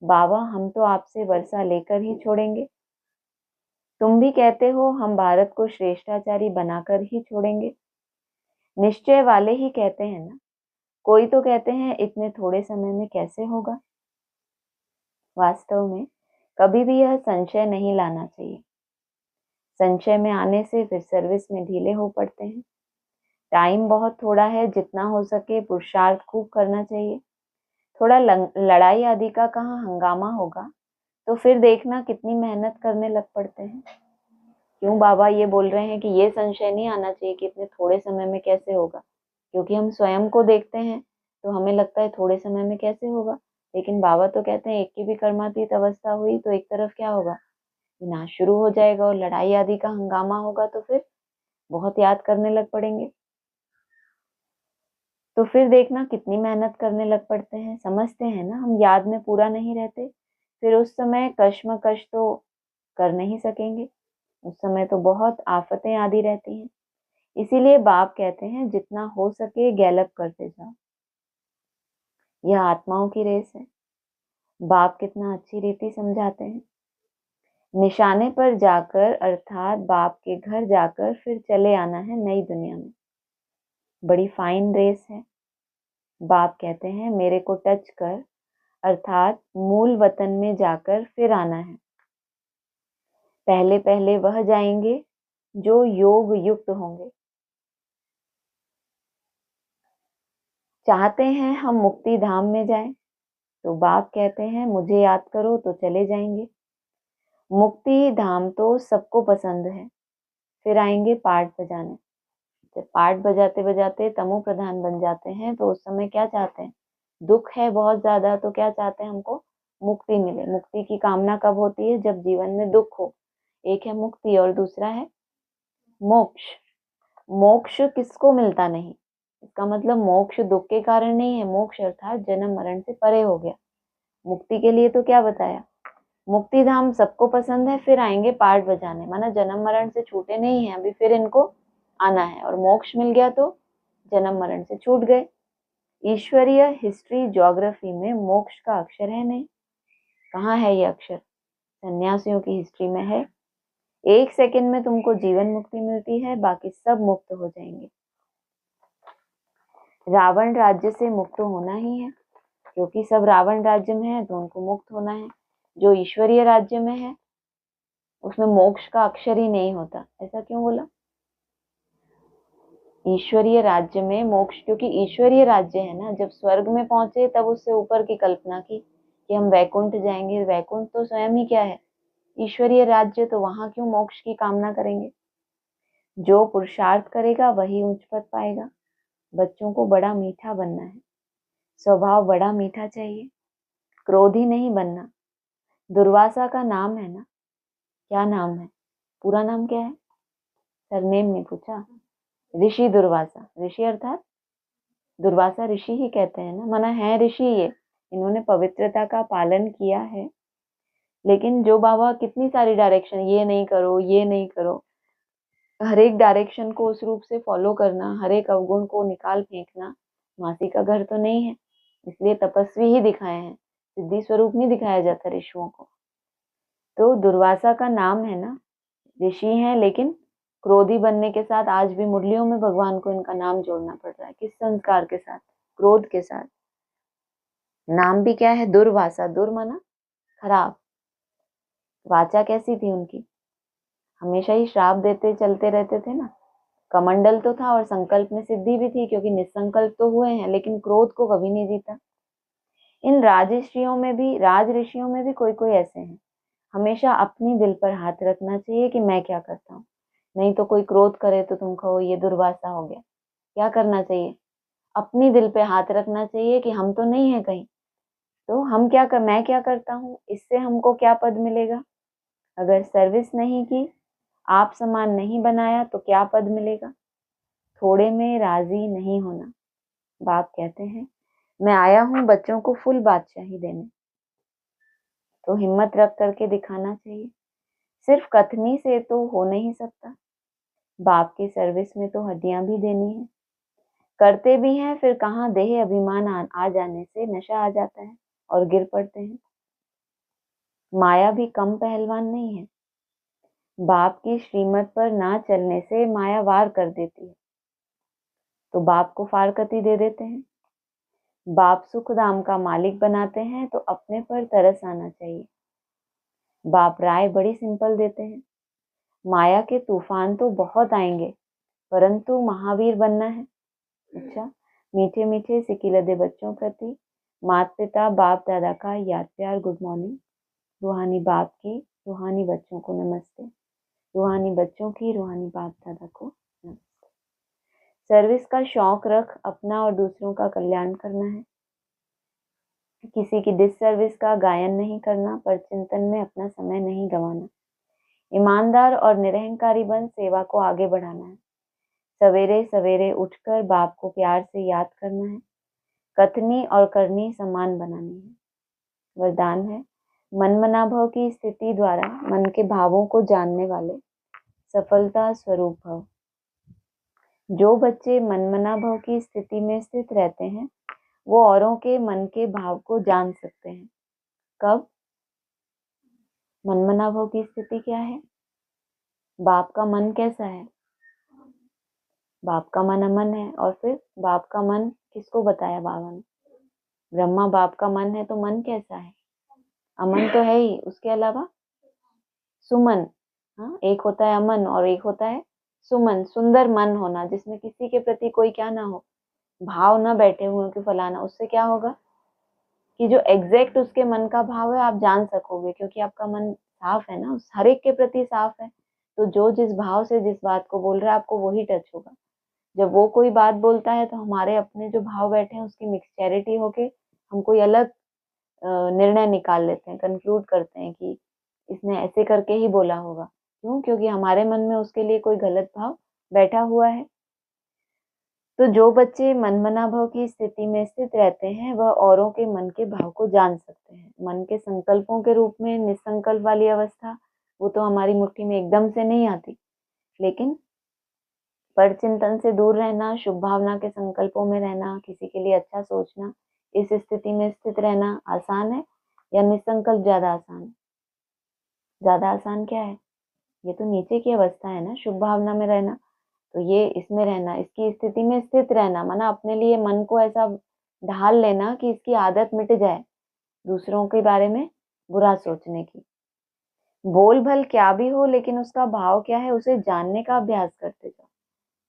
बाबा हम तो आपसे वर्षा लेकर ही छोड़ेंगे। तुम भी कहते हो हम भारत को श्रेष्ठाचारी बनाकर ही छोड़ेंगे। निश्चय वाले ही कहते हैं ना। कोई तो कहते हैं इतने थोड़े समय में कैसे होगा। वास्तव में कभी भी यह संशय नहीं लाना चाहिए। संशय में आने से फिर सर्विस में ढीले हो पड़ते हैं। टाइम बहुत थोड़ा है, जितना हो सके पुरुषार्थ खूब करना चाहिए। थोड़ा लड़ाई आदि का कहाँ हंगामा होगा तो फिर देखना कितनी मेहनत करने लग पड़ते हैं। क्यों बाबा ये बोल रहे हैं कि ये संशय नहीं आना चाहिए कि इतने थोड़े समय में कैसे होगा? क्योंकि हम स्वयं को देखते हैं तो हमें लगता है थोड़े समय में कैसे होगा, लेकिन बाबा तो कहते हैं एक की भी कर्मातीत अवस्था हुई तो एक तरफ क्या होगा? विनाश शुरू हो जाएगा और लड़ाई आदि का हंगामा होगा, तो फिर बहुत याद करने लग पड़ेंगे। तो फिर देखना कितनी मेहनत करने लग पड़ते हैं। समझते हैं ना, हम याद में पूरा नहीं रहते, फिर उस समय कश्मकश तो कर नहीं सकेंगे। उस समय तो बहुत आफतें आदि रहती हैं। इसीलिए बाप कहते हैं जितना हो सके गैलप करते जाओ। यह आत्माओं की रेस है। बाप कितना अच्छी रीति समझाते हैं। निशाने पर जाकर अर्थात बाप के घर जाकर फिर चले आना है नई दुनिया में। बड़ी फाइन रेस है। बाप कहते हैं मेरे को टच कर अर्थात मूल वतन में जाकर फिर आना है। पहले पहले वह जाएंगे जो योग युक्त होंगे। चाहते हैं हम मुक्ति धाम में जाएं, तो बाप कहते हैं मुझे याद करो तो चले जाएंगे। मुक्ति धाम तो सबको पसंद है। फिर आएंगे पाठ बजाने। जब पाठ बजाते बजाते तमो प्रधान बन जाते हैं तो उस समय क्या चाहते हैं? दुख है बहुत ज्यादा तो क्या चाहते हैं? हमको मुक्ति मिले। मुक्ति की कामना कब होती है? जब जीवन में दुख हो। एक है मुक्ति और दूसरा है मोक्ष। मोक्ष किसको मिलता नहीं? इसका मतलब मोक्ष दुख के कारण नहीं है। मोक्ष अर्थात जन्म मरण से परे हो गया। मुक्ति के लिए तो क्या बताया? मुक्ति धाम सबको पसंद है। फिर आएंगे पाठ बजाने, माना जन्म मरण से छूटे नहीं है अभी, फिर इनको आना है। और मोक्ष मिल गया तो जन्म मरण से छूट गए। ईश्वरीय हिस्ट्री ज्योग्राफी में मोक्ष का अक्षर है नहीं। कहाँ है ये अक्षर? सन्यासियों की हिस्ट्री में है। 1 सेकंड में तुमको जीवन मुक्ति मिलती है, बाकी सब मुक्त हो जाएंगे। रावण राज्य से मुक्त होना ही है, क्योंकि सब रावण राज्य में है तो उनको मुक्त होना है। जो ईश्वरीय राज्य में है उसमें मोक्ष का अक्षर ही नहीं होता। ऐसा क्यों बोला? ईश्वरीय राज्य में मोक्ष, क्योंकि ईश्वरीय राज्य है ना। जब स्वर्ग में पहुंचे तब उससे ऊपर की कल्पना की कि हम वैकुंठ जाएंगे। वैकुंठ तो स्वयं ही क्या है? ईश्वरीय राज्य। तो वहां क्यों मोक्ष की कामना करेंगे? जो पुरुषार्थ करेगा वही उच्च पद पाएगा। बच्चों को बड़ा मीठा बनना है। स्वभाव बड़ा मीठा चाहिए, क्रोधी नहीं बनना। दुर्वासा का नाम है ना। क्या नाम है? पूरा नाम क्या है? सरनेम नहीं पूछा। ऋषि दुर्वासा। ऋषि अर्थात दुर्वासा ऋषि ही कहते हैं ना, माना है ऋषि ये। इन्होंने पवित्रता का पालन किया है। लेकिन जो बाबा कितनी सारी डायरेक्शन, ये नहीं करो ये नहीं करो, हर एक डायरेक्शन को उस रूप से फॉलो करना, हर एक अवगुण को निकाल फेंकना, मासी का घर तो नहीं है। इसलिए तपस्वी ही दिखाए हैं, सिद्धि स्वरूप नहीं दिखाया जाता ऋषियों को। तो दुर्वासा का नाम है ना, ऋषि हैं, लेकिन क्रोधी बनने के साथ आज भी मुरलियों में भगवान को इनका नाम जोड़ना पड़ रहा है। किस संस्कार के साथ? क्रोध के साथ। नाम भी क्या है? दुर्वासा। दुर माना खराब। वाचा कैसी थी उनकी? हमेशा ही श्राप देते चलते रहते थे ना। कमंडल तो था और संकल्प में सिद्धि भी थी, क्योंकि निसंकल्प तो हुए हैं, लेकिन क्रोध को कभी नहीं जीता। इन राज ऋषियों में भी कोई कोई ऐसे हैं। हमेशा अपनी दिल पर हाथ रखना चाहिए कि मैं क्या करता हूँ। नहीं तो कोई क्रोध करे तो तुम कहो ये दुर्वासा हो गया। क्या करना चाहिए? अपनी दिल पे हाथ रखना चाहिए कि हम तो नहीं है कहीं, तो मैं क्या करता हूँ, इससे हमको क्या पद मिलेगा। अगर सर्विस नहीं की, आप समान नहीं बनाया तो क्या पद मिलेगा। थोड़े में राजी नहीं होना। बाप कहते हैं मैं आया हूँ बच्चों को फुल बादशाही देने। तो हिम्मत रख करके दिखाना चाहिए। सिर्फ कथनी से तो हो नहीं सकता। बाप की सर्विस में तो हड्डियां भी देनी है। करते भी हैं, फिर कहाँ देह अभिमान आ जाने से नशा आ जाता है और गिर पड़ते हैं। माया भी कम पहलवान नहीं है। बाप की श्रीमत पर ना चलने से माया वार कर देती है, तो बाप को फारकती दे देते हैं। बाप सुख धाम का मालिक बनाते हैं तो अपने पर तरस आना चाहिए। बाप राय बड़ी सिंपल देते हैं। माया के तूफान तो बहुत आएंगे, परंतु महावीर बनना है। अच्छा, मीठे मीठे सिकिलदे बच्चों प्रति माता पिता बाप दादा का याद प्यार गुड मॉर्निंग। रूहानी बाप की रूहानी बच्चों को नमस्ते। रूहानी बच्चों की रूहानी बाप दादा को नमस्ते। सर्विस का शौक रख अपना और दूसरों का कल्याण करना है। किसी की डिससर्विस का गायन नहीं करना, पर चिंतन में अपना समय नहीं गंवाना। ईमानदार और निरहंकारी बन सेवा को आगे बढ़ाना है। सवेरे सवेरे उठकर बाप को प्यार से याद करना है। कथनी और करनी समान बनानी है। वरदान है मन मनाभव की स्थिति द्वारा मन के भावों को जानने वाले सफलता स्वरूप भव। जो बच्चे मनमना भाव की स्थिति में स्थित रहते हैं वो औरों के मन के भाव को जान सकते हैं। कब? मनमना भाव की स्थिति क्या है? बाप का मन कैसा है? बाप का मन अमन है। और फिर बाप का मन किसको बताया बाबा ने? ब्रह्मा बाप का मन है, तो मन कैसा है? अमन तो है ही, उसके अलावा सुमन। हाँ, एक होता है अमन और एक होता है सुमन, सुंदर मन होना जिसमें किसी के प्रति कोई क्या ना हो, भाव ना बैठे हुए कि फलाना। उससे क्या होगा कि जो एग्जैक्ट उसके मन का भाव है आप जान सकोगे, क्योंकि आपका मन साफ है ना, उस हर एक के प्रति साफ है। तो जो जिस भाव से जिस बात को बोल रहा है आपको वही टच होगा। जब वो कोई बात बोलता है तो हमारे अपने जो भाव बैठे हैं उसकी मिक्सचैरिटी होके हम कोई अलग निर्णय निकाल लेते हैं, कंक्लूड करते हैं कि इसने ऐसे करके ही बोला होगा। क्यों? क्योंकि हमारे मन में उसके लिए कोई गलत भाव बैठा हुआ है। तो जो बच्चे मनमना भाव की स्थिति में स्थित रहते हैं वह औरों के मन के भाव को जान सकते हैं। मन के संकल्पों के रूप में निसंकल्प वाली अवस्था वो तो हमारी मुट्ठी में एकदम से नहीं आती, लेकिन पर चिंतन से दूर रहना, शुभ भावना के संकल्पों में रहना, किसी के लिए अच्छा सोचना, इस स्थिति में स्थित रहना आसान है या निसंकल्प ज्यादा आसान है? ज्यादा आसान क्या है? ये तो नीचे की अवस्था है ना, शुभ भावना में रहना। तो ये इसमें रहना, इसकी स्थिति में स्थित रहना माना अपने लिए मन को ऐसा ढाल लेना कि इसकी आदत मिट जाए दूसरों के बारे में बुरा सोचने की। बोल भल क्या भी हो लेकिन उसका भाव क्या है उसे जानने का अभ्यास करते जाओ।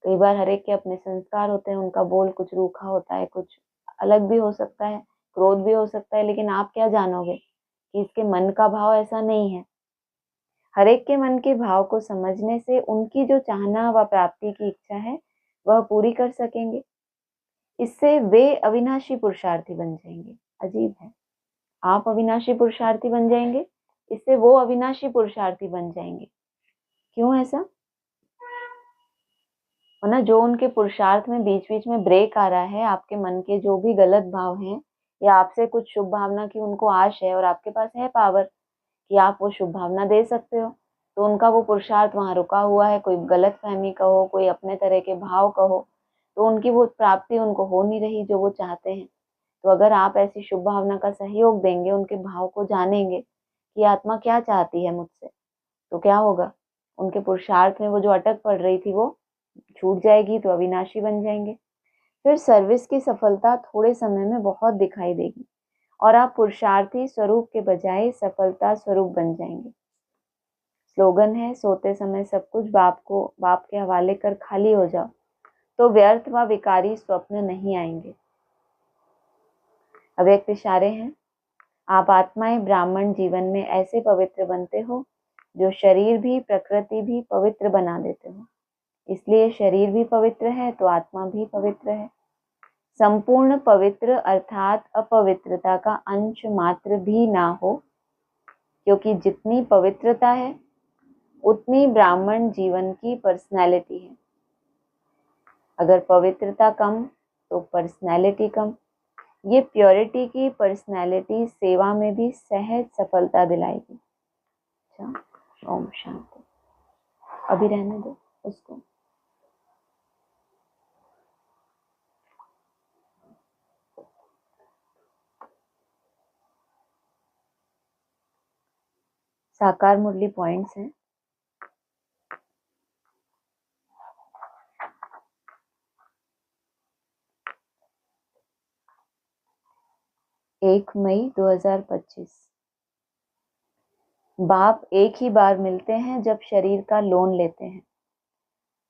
कई बार हर एक के अपने संस्कार होते हैं, उनका बोल कुछ रूखा होता है, कुछ अलग भी हो सकता है, क्रोध भी हो सकता है, लेकिन आप क्या जानोगे कि इसके मन का भाव ऐसा नहीं है। हर एक के मन के भाव को समझने से उनकी जो चाहना व प्राप्ति की इच्छा है वह पूरी कर सकेंगे। इससे वे अविनाशी पुरुषार्थी बन जाएंगे। अजीब है, आप अविनाशी पुरुषार्थी बन जाएंगे, इससे वो अविनाशी पुरुषार्थी बन जाएंगे। क्यों ऐसा? और ना, जो उनके पुरुषार्थ में बीच बीच में ब्रेक आ रहा है, आपके मन के जो भी गलत भाव हैं या आपसे कुछ शुभ भावना की उनको आश है और आपके पास है पावर कि आप वो शुभ भावना दे सकते हो, तो उनका वो पुरुषार्थ वहां रुका हुआ है। कोई गलत फहमी कहो, कोई अपने तरह के भाव कहो, तो उनकी वो प्राप्ति उनको हो नहीं रही जो वो चाहते हैं। तो अगर आप ऐसी शुभ भावना का सहयोग देंगे, उनके भाव को जानेंगे कि आत्मा क्या चाहती है मुझसे, तो क्या होगा, उनके पुरुषार्थ में वो जो अटक पड़ रही थी वो छूट जाएगी, तो अविनाशी बन जाएंगे। फिर सर्विस की सफलता थोड़े समय में बहुत दिखाई देगी और आप पुरुषार्थी स्वरूप के बजाय सफलता स्वरूप बन जाएंगे। स्लोगन है, सोते समय सब कुछ बाप के हवाले कर खाली हो जाओ, तो व्यर्थ व विकारी स्वप्न नहीं आएंगे। अव्यक्त इशारे हैं, आप आत्माएं ब्राह्मण जीवन में ऐसे पवित्र बनते हो जो शरीर भी प्रकृति भी पवित्र बना देते हो। इसलिए शरीर भी पवित्र है तो आत्मा भी पवित्र है। संपूर्ण पवित्र अर्थात अपवित्रता का अंश मात्र भी ना हो, क्योंकि जितनी पवित्रता है उतनी ब्राह्मण जीवन की पर्सनैलिटी है। अगर पवित्रता कम तो पर्सनैलिटी कम। ये प्योरिटी की पर्सनैलिटी सेवा में भी सहज सफलता दिलाएगी। अच्छा, ओम शांति। अभी रहने दो उसको। साकार मुरली पॉइंट्स हैं। 1 मई 2025। बाप एक ही बार मिलते हैं जब शरीर का लोन लेते हैं,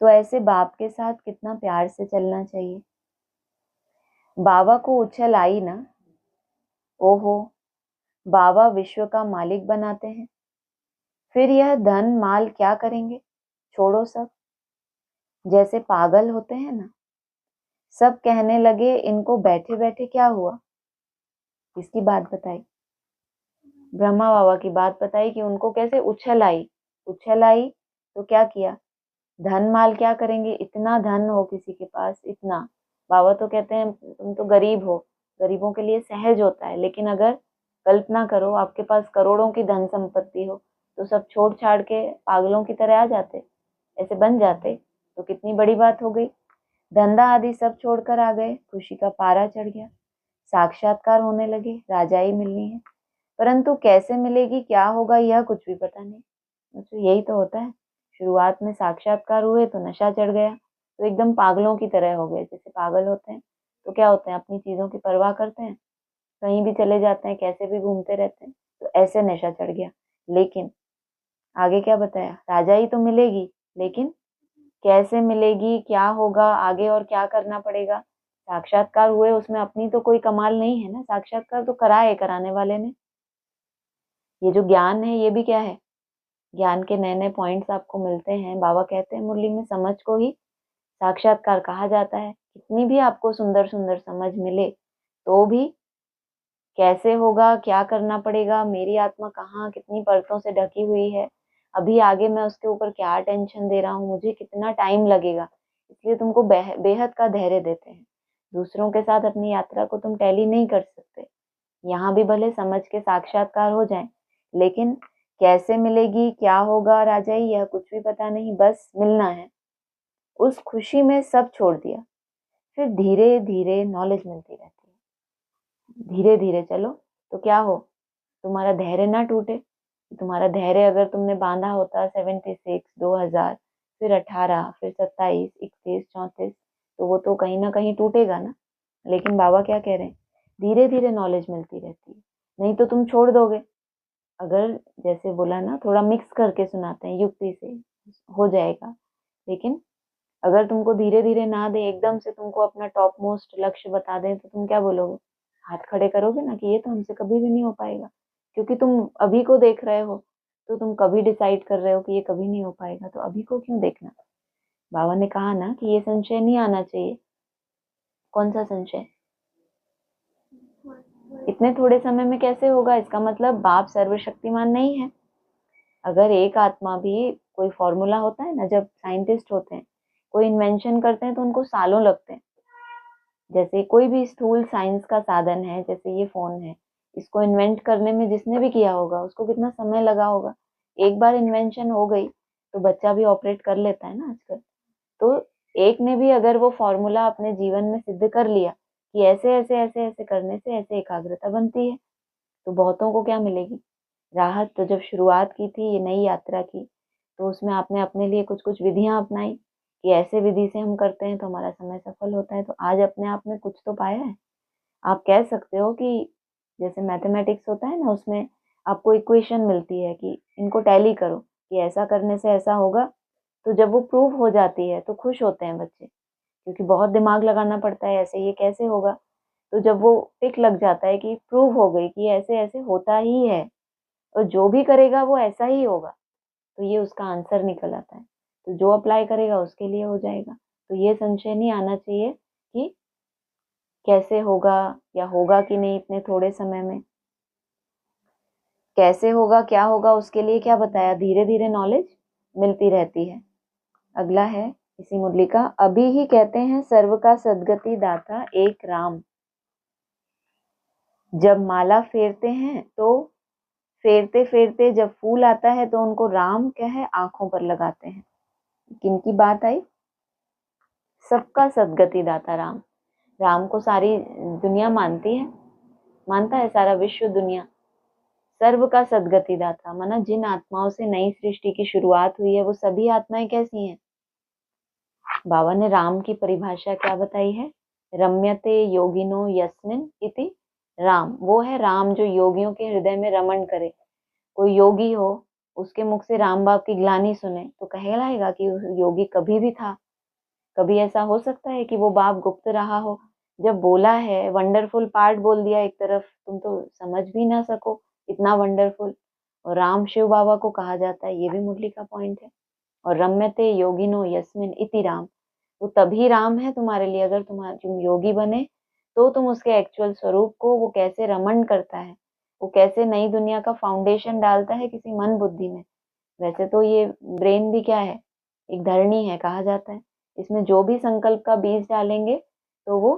तो ऐसे बाप के साथ कितना प्यार से चलना चाहिए। बाबा को उछल आई ना, ओहो, बाबा विश्व का मालिक बनाते हैं, फिर यह धन माल क्या करेंगे, छोड़ो सब। जैसे पागल होते हैं ना, सब कहने लगे इनको बैठे बैठे क्या हुआ। इसकी बात बताई, ब्रह्मा बाबा की बात बताई कि उनको कैसे उछल आई। उछल आई तो क्या किया, धन माल क्या करेंगे, इतना धन हो किसी के पास, इतना। बाबा तो कहते हैं तुम तो गरीब हो, गरीबों के लिए सहज होता है, लेकिन अगर कल्पना करो आपके पास करोड़ों की धन संपत्ति हो, तो सब छोड़ छाड़ के पागलों की तरह आ जाते, ऐसे बन जाते, तो कितनी बड़ी बात हो गई। धंधा आदि सब छोड़कर आ गए। खुशी का पारा चढ़ गया। साक्षात्कार होने लगे, राजाई मिलनी है, परंतु कैसे मिलेगी, क्या होगा, यह कुछ भी पता नहीं। तो यही तो होता है, शुरुआत में साक्षात्कार हुए तो नशा चढ़ गया, तो एकदम पागलों की तरह हो गए। जैसे पागल होते हैं तो क्या होते हैं, अपनी चीजों की परवाह करते हैं, कहीं भी चले जाते हैं, कैसे भी घूमते रहते हैं, तो ऐसे नशा चढ़ गया। लेकिन आगे क्या बताया, राजाई तो मिलेगी, लेकिन कैसे मिलेगी, क्या होगा आगे और क्या करना पड़ेगा। साक्षात्कार हुए, उसमें अपनी तो कोई कमाल नहीं है ना, साक्षात्कार तो कराए कराने वाले ने। ये जो ज्ञान है ये भी क्या है, ज्ञान के नए नए पॉइंट्स आपको मिलते हैं। बाबा कहते हैं मुरली में, समझ को ही साक्षात्कार कहा जाता है। कितनी भी आपको सुंदर सुंदर समझ मिले तो भी कैसे होगा, क्या करना पड़ेगा, मेरी आत्मा कहाँ कितनी परतों से ढकी हुई है, अभी आगे मैं उसके ऊपर क्या टेंशन दे रहा हूँ, मुझे कितना टाइम लगेगा, इसलिए तुमको बेहद का धैर्य देते हैं। दूसरों के साथ अपनी यात्रा को तुम टैली नहीं कर सकते। यहाँ भी भले समझ के साक्षात्कार हो जाए, लेकिन कैसे मिलेगी, क्या होगा राजाई, यह कुछ भी पता नहीं, बस मिलना है। उस खुशी में सब छोड़ दिया। फिर धीरे धीरे नॉलेज मिलती रहती है। धीरे धीरे चलो तो क्या हो, तुम्हारा धैर्य ना टूटे। तुम्हारा धैर्य अगर तुमने बांधा होता 76, 2000, फिर 18, फिर 27, 31, 34, तो वो तो कहीं ना कहीं टूटेगा ना। लेकिन बाबा क्या कह रहे हैं, धीरे धीरे नॉलेज मिलती रहती है, नहीं तो तुम छोड़ दोगे। अगर जैसे बोला ना, थोड़ा मिक्स करके सुनाते हैं, युक्ति से हो जाएगा। लेकिन अगर तुमको धीरे धीरे ना दे, एकदम से तुमको अपना टॉप मोस्ट लक्ष्य बता दें, तो तुम क्या बोलोगे, हाथ खड़े करोगे ना कि ये तो हमसे कभी भी नहीं हो पाएगा। क्योंकि तुम अभी को देख रहे हो, तो तुम कभी डिसाइड कर रहे हो कि ये कभी नहीं हो पाएगा, तो अभी को क्यों देखना। बाबा ने कहा ना कि ये संशय नहीं आना चाहिए। कौन सा संशय, इतने थोड़े समय में कैसे होगा, इसका मतलब बाप सर्वशक्तिमान नहीं है। अगर एक आत्मा भी, कोई फॉर्मूला होता है ना, जब साइंटिस्ट होते हैं कोई इन्वेंशन करते हैं तो उनको सालों लगते हैं। जैसे कोई भी स्थूल साइंस का साधन है, जैसे ये फोन है, इसको इन्वेंट करने में जिसने भी किया होगा उसको कितना समय लगा होगा। एक बार इन्वेंशन हो गई तो बच्चा भी ऑपरेट कर लेता है ना आजकल। तो एक ने भी अगर वो फॉर्मूला अपने जीवन में सिद्ध कर लिया कि ऐसे ऐसे ऐसे ऐसे करने से ऐसे एकाग्रता बनती है, तो बहुतों को क्या मिलेगी, राहत। तो जब शुरुआत की थी ये नई यात्रा की, तो उसमें आपने अपने लिए कुछ कुछ विधियां अपनाई कि ऐसे विधि से हम करते हैं तो हमारा समय सफल होता है। तो आज अपने आप में कुछ तो पाया है। आप कह सकते हो कि जैसे मैथमेटिक्स होता है ना, उसमें आपको इक्वेशन मिलती है कि इनको टैली करो कि ऐसा करने से ऐसा होगा। तो जब वो प्रूव हो जाती है तो खुश होते हैं बच्चे, क्योंकि बहुत दिमाग लगाना पड़ता है ऐसे ये कैसे होगा। तो जब वो टिक लग जाता है कि प्रूव हो गई कि ऐसे ऐसे होता ही है, और जो भी करेगा वो ऐसा ही होगा, तो ये उसका आंसर निकल आता है। तो जो अप्लाई करेगा उसके लिए हो जाएगा। तो ये संशय नहीं आना चाहिए कि कैसे होगा या होगा कि नहीं इतने थोड़े समय में। कैसे होगा, क्या होगा, उसके लिए क्या बताया, धीरे धीरे नॉलेज मिलती रहती है। अगला है इसी मुरली का, अभी ही कहते हैं सर्व का सदगति दाता एक राम। जब माला फेरते हैं तो फेरते फेरते जब फूल आता है तो उनको राम क्या है आंखों पर लगाते हैं। किनकी बात आई, सबका सदगति दाता राम। राम को सारी दुनिया मानती है, मानता है सारा विश्व दुनिया। सर्व का सदगति दाता माना जिन आत्माओं से नई सृष्टि की शुरुआत हुई है वो सभी आत्माएं कैसी हैं। बाबा ने राम की परिभाषा क्या बताई है, रम्यते योगिनो यस्मिन इति राम। वो है राम जो योगियों के हृदय में रमण करे। कोई योगी हो, उसके मुख से राम बाप की ग्लानि सुने तो कहलाएगा कि योगी कभी भी था। कभी ऐसा हो सकता है कि वो बाप गुप्त रहा हो, जब बोला है वंडरफुल पार्ट बोल दिया एक तरफ, तुम तो समझ भी ना सको इतना वंडरफुल। और राम शिव बाबा को कहा जाता है, ये भी मुरली का पॉइंट है। और रम्यते योगिनो यस्मिन इति राम, वो तभी राम है तुम्हारे लिए अगर तुम योगी बने, तो तुम उसके एक्चुअल स्वरूप को, वो कैसे रमण करता है, वो कैसे नई दुनिया का फाउंडेशन डालता है किसी मन बुद्धि में। वैसे तो ये ब्रेन भी क्या है, एक धरनी है कहा जाता है। इसमें जो भी संकल्प का बीज डालेंगे तो वो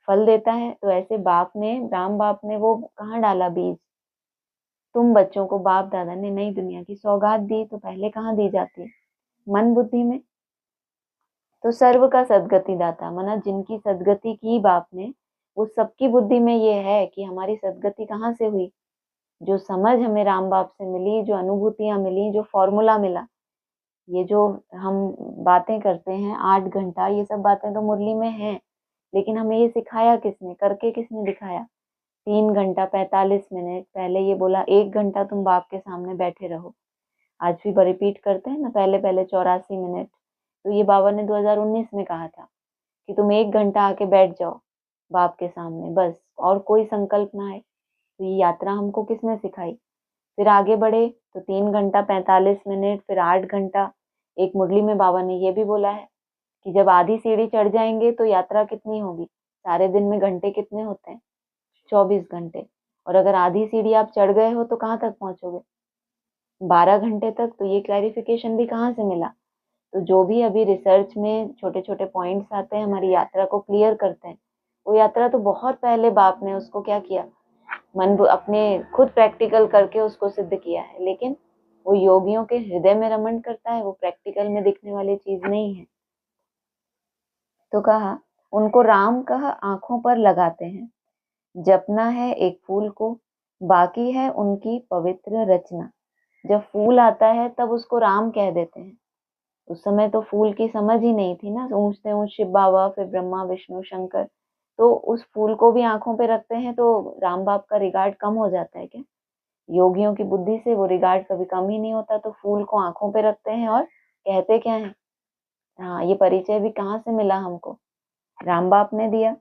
फल देता है। तो ऐसे बाप ने, राम बाप ने वो कहाँ डाला बीज, तुम बच्चों को बाप दादा ने नई दुनिया की सौगात दी, तो पहले कहाँ दी जाती है, मन बुद्धि में। तो सर्व का सदगति दाता, माना जिनकी सदगति की बाप ने, वो सबकी बुद्धि में ये है कि हमारी सदगति कहाँ से हुई। जो समझ हमें राम बाप से मिली, जो अनुभूतियां मिली, जो फॉर्मूला मिला, ये जो हम बातें करते हैं 8 घंटा, ये सब बातें तो मुरली में हैं, लेकिन हमें ये सिखाया किसने, करके किसने दिखाया। 3 घंटा 45 मिनट पहले ये बोला 1 घंटा तुम बाप के सामने बैठे रहो। आज भी रिपीट करते हैं ना, पहले पहले 84 मिनट। तो ये बाबा ने 2019 में कहा था कि तुम 1 घंटा आके बैठ जाओ बाप के सामने, बस, और कोई संकल्प ना आए। तो ये यात्रा हमको किसने सिखाई। फिर आगे बढ़े तो 3 घंटा 45 मिनट, फिर 8 घंटा। एक मुरली में बाबा ने ये भी बोला है कि जब आधी सीढ़ी चढ़ जाएंगे तो यात्रा कितनी होगी। सारे दिन में घंटे कितने होते हैं, 24 घंटे। और अगर आधी सीढ़ी आप चढ़ गए हो तो कहाँ तक पहुंचोगे, 12 घंटे तक। तो ये क्लैरिफिकेशन भी कहाँ से मिला। तो जो भी अभी रिसर्च में छोटे छोटे पॉइंट्स आते हैं, हमारी यात्रा को क्लियर करते हैं। वो यात्रा तो बहुत पहले बाप ने उसको क्या किया, मन अपने खुद प्रैक्टिकल करके उसको सिद्ध किया है। लेकिन वो योगियों के हृदय में रमण करता है, वो प्रैक्टिकल में दिखने वाली चीज नहीं है। तो कहा उनको राम कह आंखों पर लगाते हैं, जपना है एक फूल को, बाकी है उनकी पवित्र रचना। जब फूल आता है तब उसको राम कह देते हैं। उस समय तो फूल की समझ ही नहीं थी ना, ऊंच से ऊंच शिव बाबा, फिर ब्रह्मा विष्णु शंकर। तो उस फूल को भी आंखों पे रखते हैं तो राम बाप का रिगार्ड कम हो जाता है क्या। योगियों की बुद्धि से वो रिगार्ड कभी कम ही नहीं होता। तो फूल को आंखों पे रखते हैं और कहते क्या है। हाँ, ये परिचय भी कहाँ से मिला हमको, राम बाप ने दिया।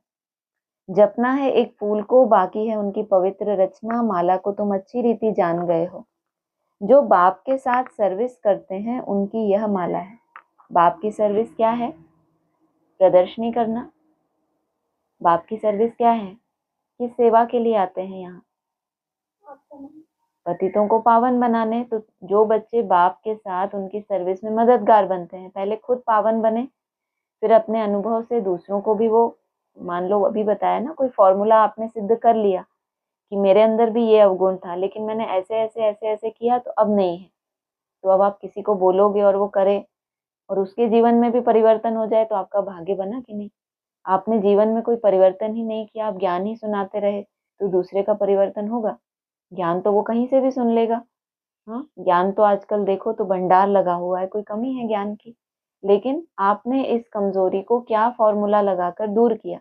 जपना है एक फूल को, बाकी है उनकी पवित्र रचना। माला को तुम अच्छी रीति जान गए हो। जो बाप के साथ सर्विस करते हैं उनकी यह माला है। बाप की सर्विस क्या है, प्रदर्शनी करना। बाप की सर्विस क्या है, किस सेवा के लिए आते हैं यहाँ, पतितों को पावन बनाने। तो जो बच्चे बाप के साथ उनकी सर्विस में मददगार बनते हैं, पहले खुद पावन बने, फिर अपने अनुभव से दूसरों को भी वो, मान लो अभी बताया ना, कोई फॉर्मूला आपने सिद्ध कर लिया कि मेरे अंदर भी ये अवगुण था, लेकिन मैंने ऐसे ऐसे ऐसे ऐसे किया तो अब नहीं है। तो अब आप किसी को बोलोगे और वो करे और उसके जीवन में भी परिवर्तन हो जाए तो आपका भाग्य बना कि नहीं। आपने जीवन में कोई परिवर्तन ही नहीं किया, आप ज्ञान ही सुनाते रहे, तो दूसरे का परिवर्तन होगा। ज्ञान तो वो कहीं से भी सुन लेगा। हाँ, ज्ञान तो आजकल देखो तो भंडार लगा हुआ है, कोई कमी है ज्ञान की। लेकिन आपने इस कमजोरी को क्या फॉर्मूला लगाकर दूर किया।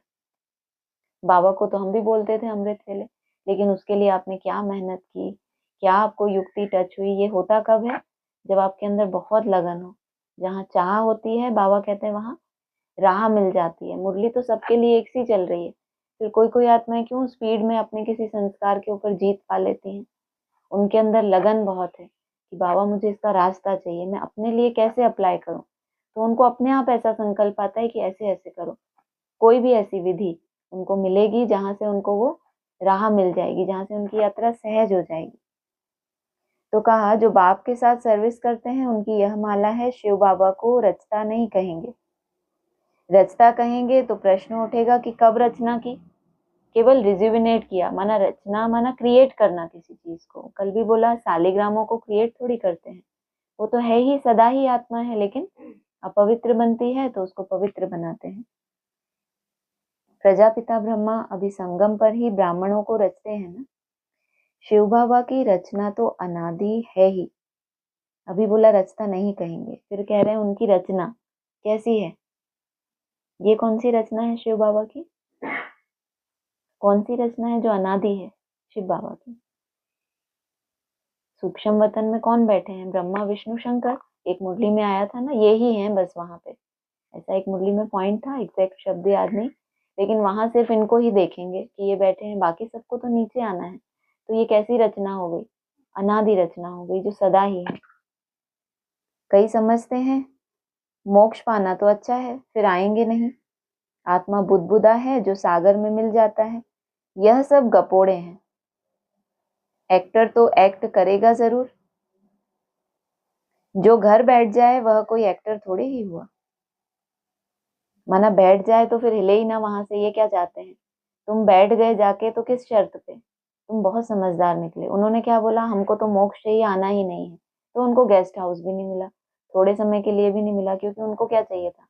बाबा को तो हम भी बोलते थे अमृत वेले, लेकिन उसके लिए आपने क्या मेहनत की, क्या आपको युक्ति टच हुई। ये होता कब है, जब आपके अंदर बहुत लगन हो। जहाँ चाह होती है, बाबा कहते हैं वहां राह मिल जाती है। मुरली तो सबके लिए एक सी चल रही है, फिर कोई कोई आत्माएं क्यों स्पीड में अपने किसी संस्कार के ऊपर जीत पा लेती हैं। उनके अंदर लगन बहुत है कि बाबा मुझे इसका रास्ता चाहिए, मैं अपने लिए कैसे अप्लाई करूं। तो उनको अपने आप ऐसा संकल्प आता है कि ऐसे ऐसे करो। कोई भी ऐसी विधि उनको मिलेगी जहां से उनको वो राह मिल जाएगी, जहां से उनकी यात्रा सहज हो जाएगी। तो कहा जो बाप के साथ सर्विस करते हैं उनकी यह माला है। शिव बाबा को रचता नहीं कहेंगे। रचता कहेंगे तो प्रश्न उठेगा कि कब रचना की। केवल रिजुविनेट किया, माना रचना माना क्रिएट करना किसी चीज को। कल भी बोला शालिग्रामों को क्रिएट थोड़ी करते हैं, वो तो है ही, सदा ही आत्मा है, लेकिन अपवित्र बनती है तो उसको पवित्र बनाते हैं। प्रजापिता ब्रह्मा अभी संगम पर ही ब्राह्मणों को रचते हैं ना। शिव बाबा की रचना तो अनादि है ही। अभी बोला रचता नहीं कहेंगे, फिर कह रहे हैं उनकी रचना कैसी है। ये कौन सी रचना है शिव बाबा की, कौन सी रचना है जो अनादि है शिव बाबा की। सूक्ष्म वतन में कौन बैठे हैं, ब्रह्मा विष्णु शंकर। एक मुरली में आया था ना, ये ही है बस। वहां पे ऐसा एक मुरली में पॉइंट था, एग्जैक्ट शब्द याद नहीं, लेकिन वहां सिर्फ इनको ही देखेंगे कि ये बैठे हैं, बाकी सबको तो नीचे आना है। तो ये कैसी रचना हो गई, अनादि रचना हो गई जो सदा ही है। कई समझते हैं मोक्ष पाना तो अच्छा है, फिर आएंगे नहीं। आत्मा बुदबुदा है जो सागर में मिल जाता है। यह सब गपोड़े हैं। एक्टर तो एक्ट करेगा जरूर। जो घर बैठ जाए वह कोई एक्टर थोड़ी ही हुआ। माना बैठ जाए तो फिर हिले ही ना वहां से, ये क्या चाहते हैं। तुम बैठ गए जाके तो किस शर्त पे। तुम बहुत समझदार निकले। उन्होंने क्या बोला, हमको तो मोक्ष चाहिए, आना ही नहीं है। तो उनको गेस्ट हाउस भी नहीं मिला, थोड़े समय के लिए भी नहीं मिला, क्योंकि उनको क्या चाहिए था,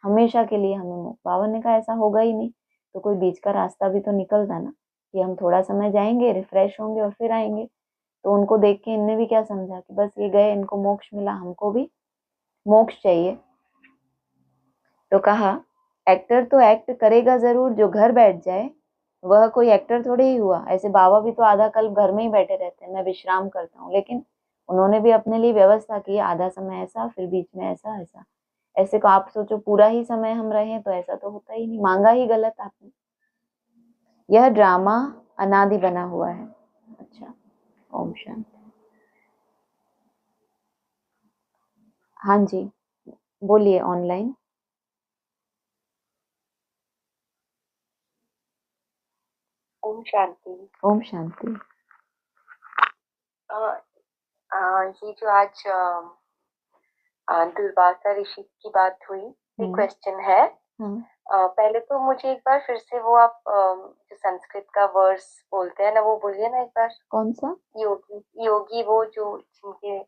हमेशा के लिए हमें मोक्ष। बाबा ने कहा ऐसा होगा ही नहीं, तो कोई बीच का रास्ता भी तो निकलता ना, कि हम थोड़ा समय जाएंगे, रिफ्रेश होंगे और फिर आएंगे। तो उनको देख के इनने भी क्या समझा कि बस ये गए, इनको मोक्ष मिला, हमको भी मोक्ष चाहिए। तो कहा एक्टर तो एक्ट करेगा जरूर, जो घर बैठ जाए वह कोई एक्टर थोड़े ही हुआ। ऐसे बाबा भी तो आधा कल घर में ही बैठे रहते हैं, मैं विश्राम करता हूँ, लेकिन उन्होंने भी अपने लिए व्यवस्था की, आधा समय ऐसा, फिर बीच में ऐसा ऐसा। ऐसे को आप सोचो पूरा ही समय हम रहे तो ऐसा तो होता ही नहीं, मांगा ही गलत आपने। यह ड्रामा अनादि बना हुआ है। अच्छा, ओम शांति। हाँ जी, बोलिए ऑनलाइन। ओम शांति। ओम शांति। अ, ये जो आज दुर्वासा ऋषि की बात हुई, ये क्वेश्चन है। पहले तो मुझे एक बार फिर से वो आप जो संस्कृत का वर्स बोलते हैं ना, वो बोलिए ना एक बार। कौन सा? योगी, योगी वो जो जिनके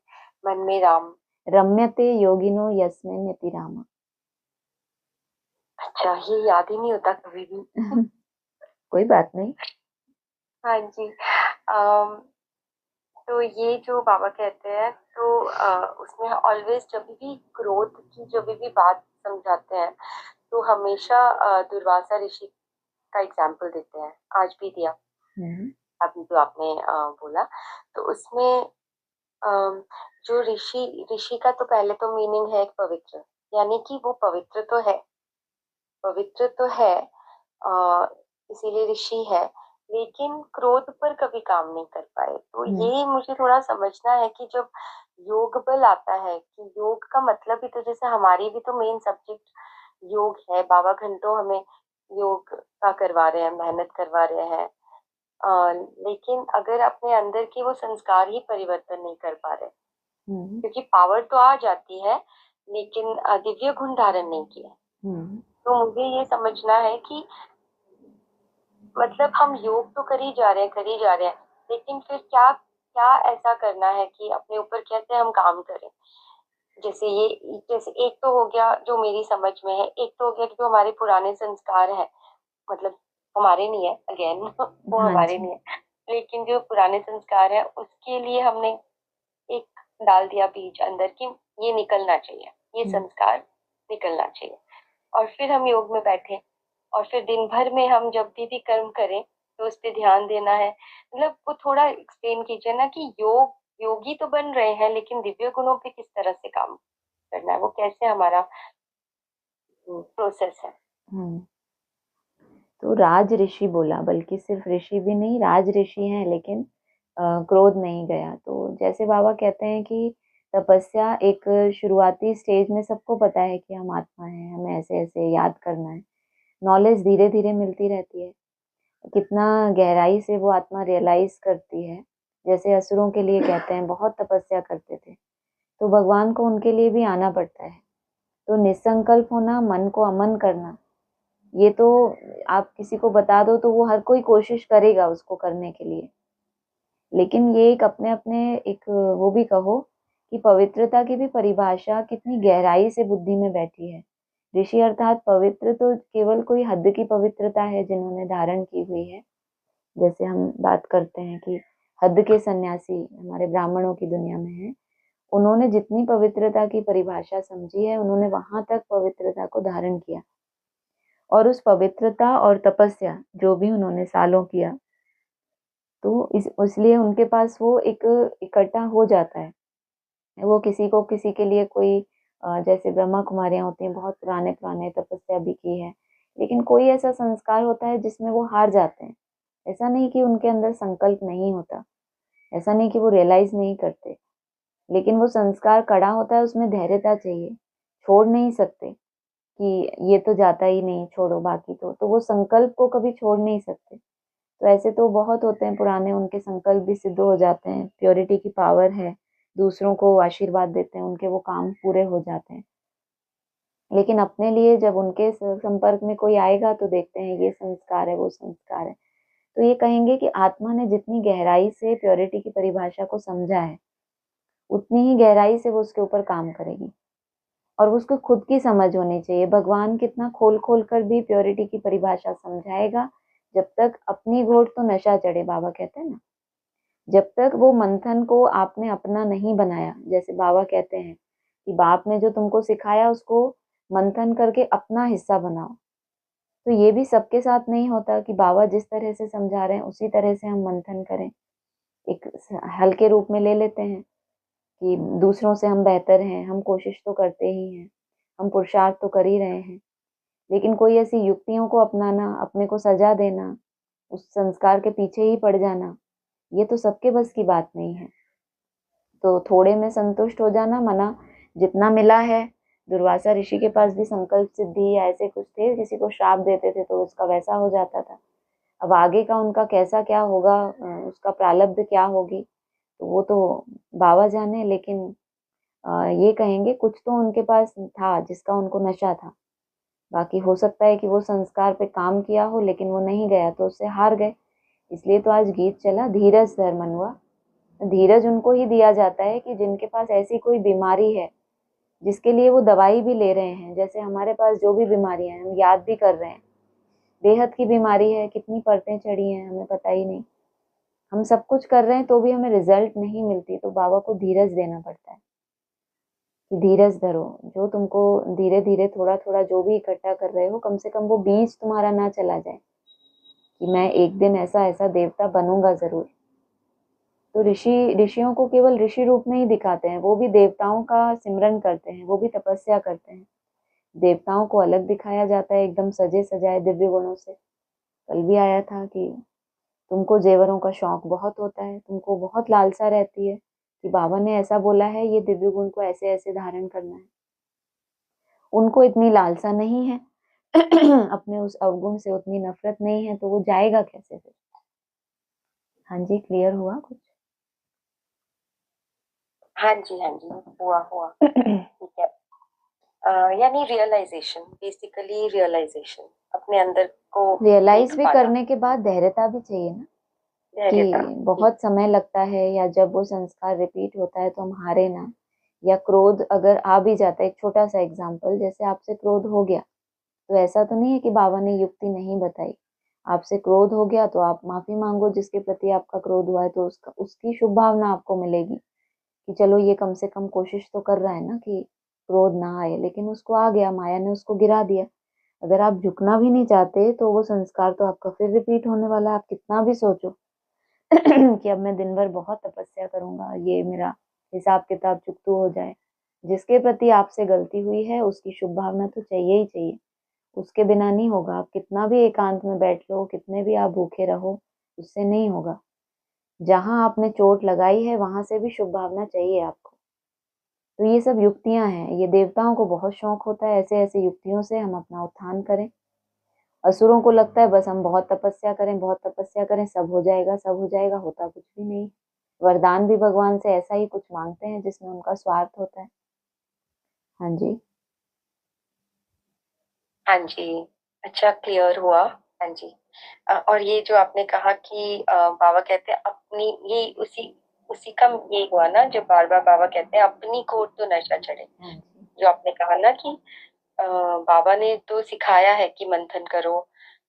मन में राम। रम्यते योगिनो यस्मिन् यति राम। अच्छा, ये याद ही नहीं होता कभी भी। कोई बात नहीं। हाँ जी। अम, तो ये जो बाबा कहते हैं, तो उसमें ऑलवेज जब भी क्रोध की जब भी बात समझाते हैं, तो हमेशा दुर्वासा ऋषि का एग्जाम्पल देते हैं। आज भी दिया अभी जो आपने बोला। तो उसमें जो ऋषि ऋषि का तो पहले तो मीनिंग है एक पवित्र, यानी कि वो पवित्र तो है, पवित्र तो है, इसीलिए ऋषि है, लेकिन क्रोध पर कभी काम नहीं कर पाए। तो ये मुझे थोड़ा समझना है कि जब योग बल आता है, कि योग का मतलब ही तो, जैसे हमारी भी तो मेन सब्जेक्ट योग है, बाबा घंटों हमें योग का करवा रहे हैं, मेहनत करवा रहे हैं, लेकिन अगर अपने अंदर की वो संस्कार ही परिवर्तन नहीं कर पा रहे, क्योंकि पावर तो आ जाती है लेकिन दिव्य गुण धारण नहीं किया। तो मुझे ये समझना है कि मतलब हम योग तो कर ही जा रहे हैं, कर ही जा रहे हैं, लेकिन फिर क्या क्या ऐसा करना है कि अपने ऊपर कैसे हम काम करें। जैसे ये, जैसे एक तो हो गया जो मेरी समझ में है, एक तो हो गया कि जो हमारे पुराने संस्कार हैं, मतलब हमारे नहीं है अगेन वो हमारे नहीं है, लेकिन जो पुराने संस्कार है उसके लिए हमने एक डाल दिया बीज अंदर कि ये निकलना चाहिए, ये संस्कार निकलना चाहिए। और फिर हम योग में बैठे, और फिर दिन भर में हम जब भी कर्म करें तो उस पे ध्यान देना है। मतलब वो थोड़ा एक्सप्लेन कीजिए ना कि योग, योगी तो बन रहे हैं लेकिन दिव्य गुणों पे किस तरह से काम करना है, वो कैसे हमारा प्रोसेस है। तो राज ऋषि बोला, बल्कि सिर्फ ऋषि भी नहीं, राज ऋषि हैं, लेकिन क्रोध नहीं गया। तो जैसे बाबा कहते हैं कि तपस्या एक शुरुआती स्टेज में सबको पता है कि हम आत्मा हैं, हमें ऐसे ऐसे याद करना है। नॉलेज धीरे धीरे मिलती रहती है, कितना गहराई से वो आत्मा रियलाइज करती है। जैसे असुरों के लिए कहते हैं बहुत तपस्या करते थे, तो भगवान को उनके लिए भी आना पड़ता है। तो निसंकल्प होना, मन को अमन करना, ये तो आप किसी को बता दो तो वो हर कोई कोशिश करेगा उसको करने के लिए। लेकिन ये एक अपने अपने एक वो भी कहो कि पवित्रता की भी परिभाषा कितनी गहराई से बुद्धि में बैठी है। ऋषि अर्थात पवित्र तो केवल कोई हद की पवित्रता है जिन्होंने धारण की हुई है। जैसे हम बात करते हैं कि हद के सन्यासी हमारे ब्राह्मणों की दुनिया में है, उन्होंने जितनी पवित्रता की परिभाषा समझी है, उन्होंने वहां तक पवित्रता को धारण किया। और उस पवित्रता और तपस्या जो भी उन्होंने सालों किया, तो इसलिए उनके पास वो एक इकट्ठा हो जाता है। वो किसी को, किसी के लिए कोई जैसे ब्रह्मा कुमारियां होती हैं, बहुत पुराने पुराने तपस्या भी की है, लेकिन कोई ऐसा संस्कार होता है जिसमें वो हार जाते हैं। ऐसा नहीं कि उनके अंदर संकल्प नहीं होता, ऐसा नहीं कि वो रियलाइज नहीं करते, लेकिन वो संस्कार कड़ा होता है, उसमें धैर्यता चाहिए, छोड़ नहीं सकते कि ये तो जाता ही नहीं, छोड़ो बाकी तो वो संकल्प को कभी छोड़ नहीं सकते। तो ऐसे तो बहुत होते हैं पुराने, उनके संकल्प भी सिद्ध हो जाते हैं, प्योरिटी की पावर है, दूसरों को आशीर्वाद देते हैं, उनके वो काम पूरे हो जाते हैं। लेकिन अपने लिए जब उनके संपर्क में कोई आएगा तो देखते हैं ये संस्कार है, वो संस्कार है। तो ये कहेंगे कि आत्मा ने जितनी गहराई से प्योरिटी की परिभाषा को समझा है, उतनी ही गहराई से वो उसके ऊपर काम करेगी। और उसको खुद की समझ होनी चाहिए। भगवान कितना खोल खोल कर भी प्योरिटी की परिभाषा समझाएगा, जब तक अपनी घोट तो नशा चढ़े, बाबा कहते हैं ना। जब तक वो मंथन को आपने अपना नहीं बनाया, जैसे बाबा कहते हैं कि बाप ने जो तुमको सिखाया उसको मंथन करके अपना हिस्सा बनाओ। तो ये भी सबके साथ नहीं होता कि बाबा जिस तरह से समझा रहे हैं उसी तरह से हम मंथन करें। एक हल्के रूप में ले लेते हैं कि दूसरों से हम बेहतर हैं, हम कोशिश तो करते ही हैं, हम पुरुषार्थ तो कर ही रहे हैं, लेकिन कोई ऐसी युक्तियों को अपनाना, अपने को सजा देना, उस संस्कार के पीछे ही पड़ जाना, ये तो सबके बस की बात नहीं है। तो थोड़े में संतुष्ट हो जाना, मना जितना मिला है। दुर्वासा ऋषि के पास भी संकल्प सिद्धि या ऐसे कुछ थे, किसी को श्राप देते थे तो उसका वैसा हो जाता था। अब आगे का उनका कैसा क्या होगा, उसका प्रारब्ध क्या होगी, तो वो तो बाबा जाने। लेकिन ये कहेंगे कुछ तो उनके पास था जिसका उनको नशा था। बाकी हो सकता है कि वो संस्कार पे काम किया हो लेकिन वो नहीं गया तो उससे हार गए। इसलिए तो आज गीत चला, धीरज धर मनुआ। धीरज उनको ही दिया जाता है कि जिनके पास ऐसी कोई बीमारी है जिसके लिए वो दवाई भी ले रहे हैं। जैसे हमारे पास जो भी बीमारियां हैं हम याद भी कर रहे हैं, बेहद की बीमारी है, कितनी परतें चढ़ी हैं हमें पता ही नहीं, हम सब कुछ कर रहे हैं तो भी हमें रिजल्ट नहीं मिलती। तो बाबा को धीरज देना पड़ता है कि धीरज धरो, जो तुमको धीरे धीरे थोड़ा थोड़ा जो भी इकट्ठा कर रहे हो, कम से कम वो बीज तुम्हारा ना चला जाए कि मैं एक दिन ऐसा ऐसा देवता बनूंगा जरूर। तो ऋषियों को केवल ऋषि रूप में ही दिखाते हैं, वो भी देवताओं का सिमरन करते हैं, वो भी तपस्या करते हैं। देवताओं को अलग दिखाया जाता है, एकदम सजे सजाए दिव्य गुणों से। कल भी आया था कि तुमको जेवरों का शौक बहुत होता है, तुमको बहुत लालसा रहती है कि बाबा ने ऐसा बोला है ये दिव्य गुण को ऐसे ऐसे धारण करना है। उनको इतनी लालसा नहीं है अपने उस अवगुण से उतनी नफरत नहीं है, तो वो जाएगा कैसे फिर। हाँ जी, क्लियर हुआ कुछ? हाँ जी, हाँ जी, हुआ हुआ। ठीक है। यानी रियलाइजेशन, बेसिकली रियलाइजेशन, अपने अंदर को रियलाइज देख भी पाना, करने के बाद धैर्यता भी चाहिए ना, धैर्यता। कि बहुत समय लगता है या जब वो संस्कार रिपीट होता है तो हम हारे ना। या क्रोध अगर आ भी जाता है, एक छोटा सा एग्जांपल, जैसे आपसे क्रोध हो गया तो ऐसा तो नहीं है कि बाबा ने युक्ति नहीं बताई। आपसे क्रोध हो गया तो आप माफी मांगो जिसके प्रति आपका क्रोध हुआ है, तो उसका उसकी शुभ भावना आपको मिलेगी कि चलो ये कम से कम कोशिश तो कर रहा है ना कि क्रोध ना आए। लेकिन उसको आ गया, माया ने उसको गिरा दिया। अगर आप झुकना भी नहीं चाहते तो वो संस्कार तो आपका फिर रिपीट होने वाला है। आप कितना भी सोचो कि अब मैं दिन भर बहुत तपस्या करूंगा, ये मेरा हिसाब किताब चुकतू हो जाए, जिसके प्रति आपसे गलती हुई है उसकी शुभ भावना तो चाहिए ही चाहिए। उसके बिना नहीं होगा। आप कितना भी एकांत में बैठ लो, कितने भी आप भूखे रहो, उससे नहीं होगा। जहां आपने चोट लगाई है वहां से भी शुभ भावना चाहिए आपको। तो ये सब युक्तियां हैं, ये देवताओं को बहुत शौक होता है ऐसे ऐसे युक्तियों से हम अपना उत्थान करें। असुरों को लगता है बस हम बहुत तपस्या करें, बहुत तपस्या करें, सब हो जाएगा, सब हो जाएगा। होता कुछ भी नहीं। वरदान भी भगवान से ऐसा ही कुछ मांगते हैं जिसमें उनका स्वार्थ होता है। हाँ जी। हाँ जी, अच्छा, क्लियर हुआ। हाँ जी। और ये जो आपने कहा कि बाबा कहते हैं अपनी, ये उसी उसी का ये हुआ ना, जो बार बार बाबा कहते हैं अपनी खोट तो नशा चढ़े। हाँ जी। जो आपने कहा ना कि बाबा ने तो सिखाया है कि मंथन करो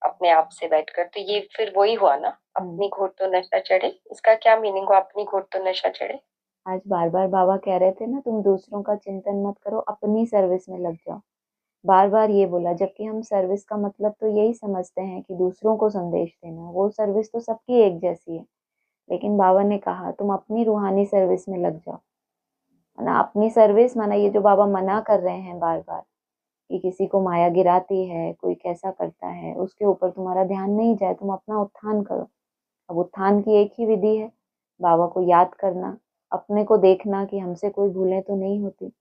अपने आप से बैठकर, तो ये फिर वही हुआ ना, हम्म। अपनी घोट तो नशा चढ़े। इसका क्या मीनिंग हुआ, अपनी घोट तो नशा चढ़े? आज बार बार बाबा कह रहे थे ना, तुम दूसरों का चिंतन मत करो, अपनी सर्विस में लग जाओ। बार बार ये बोला, जबकि हम सर्विस का मतलब तो यही समझते हैं कि दूसरों को संदेश देना। वो सर्विस तो सबकी एक जैसी है। लेकिन बाबा ने कहा तुम अपनी रूहानी सर्विस में लग जाओ। है ना, अपनी सर्विस माना ये जो बाबा मना कर रहे हैं बार बार कि किसी को माया गिराती है, कोई कैसा करता है, उसके ऊपर तुम्हारा ध्यान नहीं जाए, तुम अपना उत्थान करो। अब उत्थान की एक ही विधि है, बाबा को याद करना, अपने को देखना कि हमसे कोई भूलें तो नहीं होती।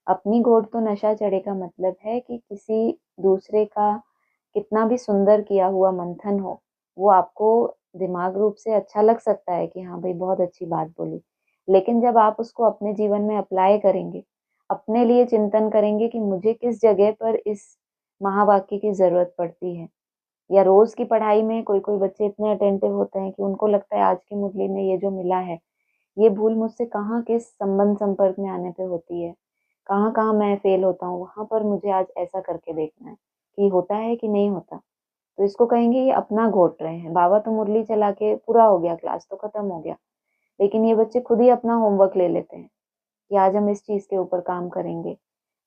अपनी गोड तो नशा चढ़े का मतलब है कि किसी दूसरे का कितना भी सुंदर किया हुआ मंथन हो, वो आपको दिमाग रूप से अच्छा लग सकता है कि हाँ भाई बहुत अच्छी बात बोली। लेकिन जब आप उसको अपने जीवन में अप्लाई करेंगे, अपने लिए चिंतन करेंगे कि मुझे किस जगह पर इस महावाक्य की जरूरत पड़ती है, या रोज की पढ़ाई में कोई कोई बच्चे इतने अटेंटिव होते हैं कि उनको लगता है आज की मुरली में ये जो मिला है, ये भूल मुझसे कहाँ किस संबंध संपर्क में आने पे होती है, कहाँ कहाँ मैं फेल होता हूँ, वहां पर मुझे आज ऐसा करके देखना है कि होता है कि नहीं होता। तो इसको कहेंगे ये अपना घोट रहे हैं। बाबा तो मुरली चला के पूरा हो गया, क्लास तो खत्म हो गया, लेकिन ये बच्चे खुद ही अपना होमवर्क ले लेते हैं कि आज हम इस चीज के ऊपर काम करेंगे,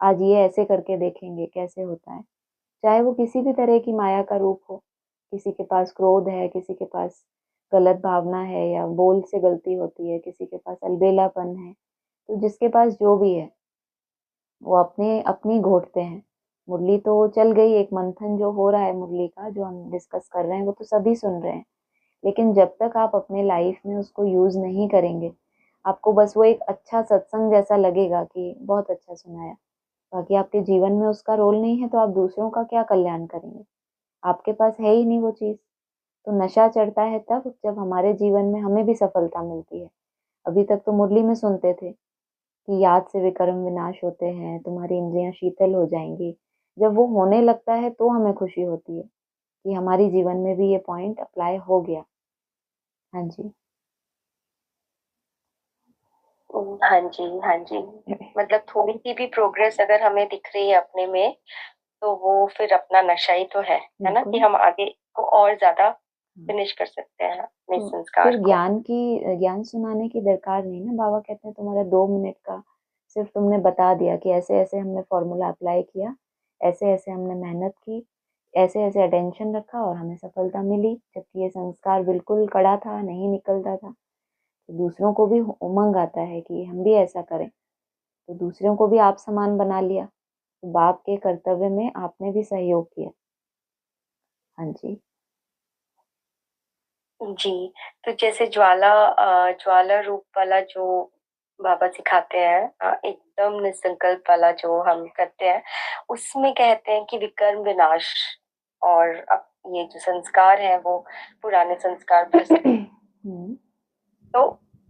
आज ये ऐसे करके देखेंगे कैसे होता है। चाहे वो किसी भी तरह की माया का रूप हो, किसी के पास क्रोध है, किसी के पास गलत भावना है या बोल से गलती होती है, किसी के पास अलबेलापन है, तो जिसके पास जो भी है वो अपने अपनी घोटते हैं। मुरली तो चल गई, एक मंथन जो हो रहा है मुरली का, जो हम डिस्कस कर रहे हैं, वो तो सभी सुन रहे हैं, लेकिन जब तक आप अपने लाइफ में उसको यूज नहीं करेंगे, आपको बस वो एक अच्छा सत्संग जैसा लगेगा कि बहुत अच्छा सुनाया, बाकी आपके जीवन में उसका रोल नहीं है, तो आप दूसरों का क्या कल्याण करेंगे? आपके पास है ही नहीं वो चीज। तो नशा चढ़ता है तब जब हमारे जीवन में हमें भी सफलता मिलती है। अभी तक तो मुरली में सुनते थे कि याद से विकर्म विनाश होते हैं, तुम्हारी इंद्रियां शीतल हो जाएंगी। जब वो होने लगता है तो हमें खुशी होती है कि हमारी जीवन में भी ये पॉइंट अप्लाई हो गया। हाँ जी। हाँ जी, हाँ जी। मतलब थोड़ी सी भी प्रोग्रेस अगर हमें दिख रही है अपने में, तो वो फिर अपना नशा ही तो है ना, कि बिल्कुल। हम आगे को और ज्यादा हाँ। फिनिश कर सकते हैं अपने तो फिर संस्कार को। ज्ञान सुनाने की दरकार नहीं ना। बाबा कहते हैं तुम्हारा 2 मिनट का सिर्फ तुमने बता दिया कि ऐसे ऐसे हमने फॉर्मूला अप्लाई किया, ऐसे ऐसे हमने मेहनत की, ऐसे ऐसे अटेंशन रखा और हमें सफलता मिली, जबकि ये संस्कार बिल्कुल कड़ा था, नहीं निकलता था। तो दूसरों को भी उमंग आता है कि हम भी ऐसा करें, तो दूसरों को भी आप समान बना लिया, तो बाप के कर्तव्य में आपने भी सहयोग किया। हाँ जी। जी। तो जैसे ज्वाला रूप वाला जो बाबा सिखाते हैं, एकदम निसंकल्प वाला जो हम करते हैं, उसमें कहते हैं कि विकर्म विनाश, और अब ये जो संस्कार है वो पुराने संस्कार पर से, हम्म। तो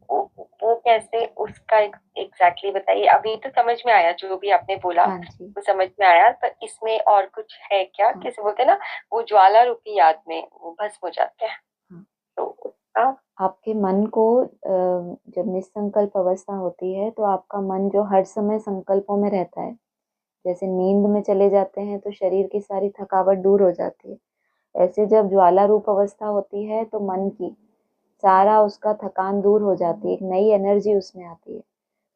वो, वो कैसे, उसका एग्जैक्टली बताइए। अभी तो समझ में आया जो भी आपने बोला, हाँ जी। वो समझ में आया, पर इसमें और कुछ है क्या? हाँ। कैसे बोलते हैं ना, वो ज्वाला रूपी याद में वो भस्म हो जाते हैं, हाँ। तो उसका। आपके मन को जब निसंकल्प अवस्था होती है तो आपका मन जो हर समय संकल्पों में रहता है, जैसे नींद में चले जाते हैं तो शरीर की सारी थकावट दूर हो जाती है, ऐसे जब ज्वाला रूप अवस्था होती है तो मन की सारा उसका थकान दूर हो जाती है, एक नई एनर्जी उसमें आती है।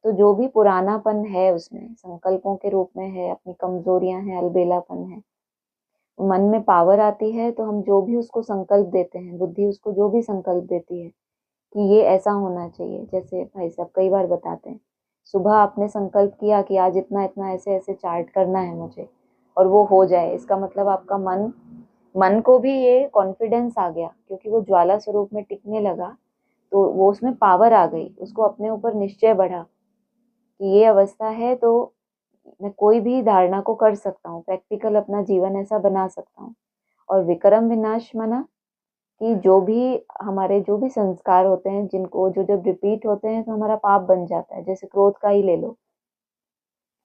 तो जो भी पुरानापन है उसमें संकल्पों के रूप में है, अपनी कमजोरियां हैं, अलबेलापन है, मन में पावर आती है, तो हम जो भी उसको संकल्प देते हैं, बुद्धि उसको जो भी संकल्प देती है कि ये ऐसा होना चाहिए, जैसे भाई साहब कई बार बताते हैं, सुबह आपने संकल्प किया कि आज इतना इतना ऐसे ऐसे चार्ट करना है मुझे, और वो हो जाए, इसका मतलब आपका मन मन को भी ये कॉन्फिडेंस आ गया, क्योंकि वो ज्वाला स्वरूप में टिकने लगा, तो वो उसमें पावर आ गई, उसको अपने ऊपर निश्चय बढ़ा कि ये अवस्था है तो मैं कोई भी धारणा को कर सकता हूँ, प्रैक्टिकल अपना जीवन ऐसा बना सकता हूँ। और विक्रम विनाश माना कि जो भी हमारे जो भी संस्कार होते हैं, जिनको जो जब रिपीट होते हैं तो हमारा पाप बन जाता है। जैसे क्रोध का ही ले लो,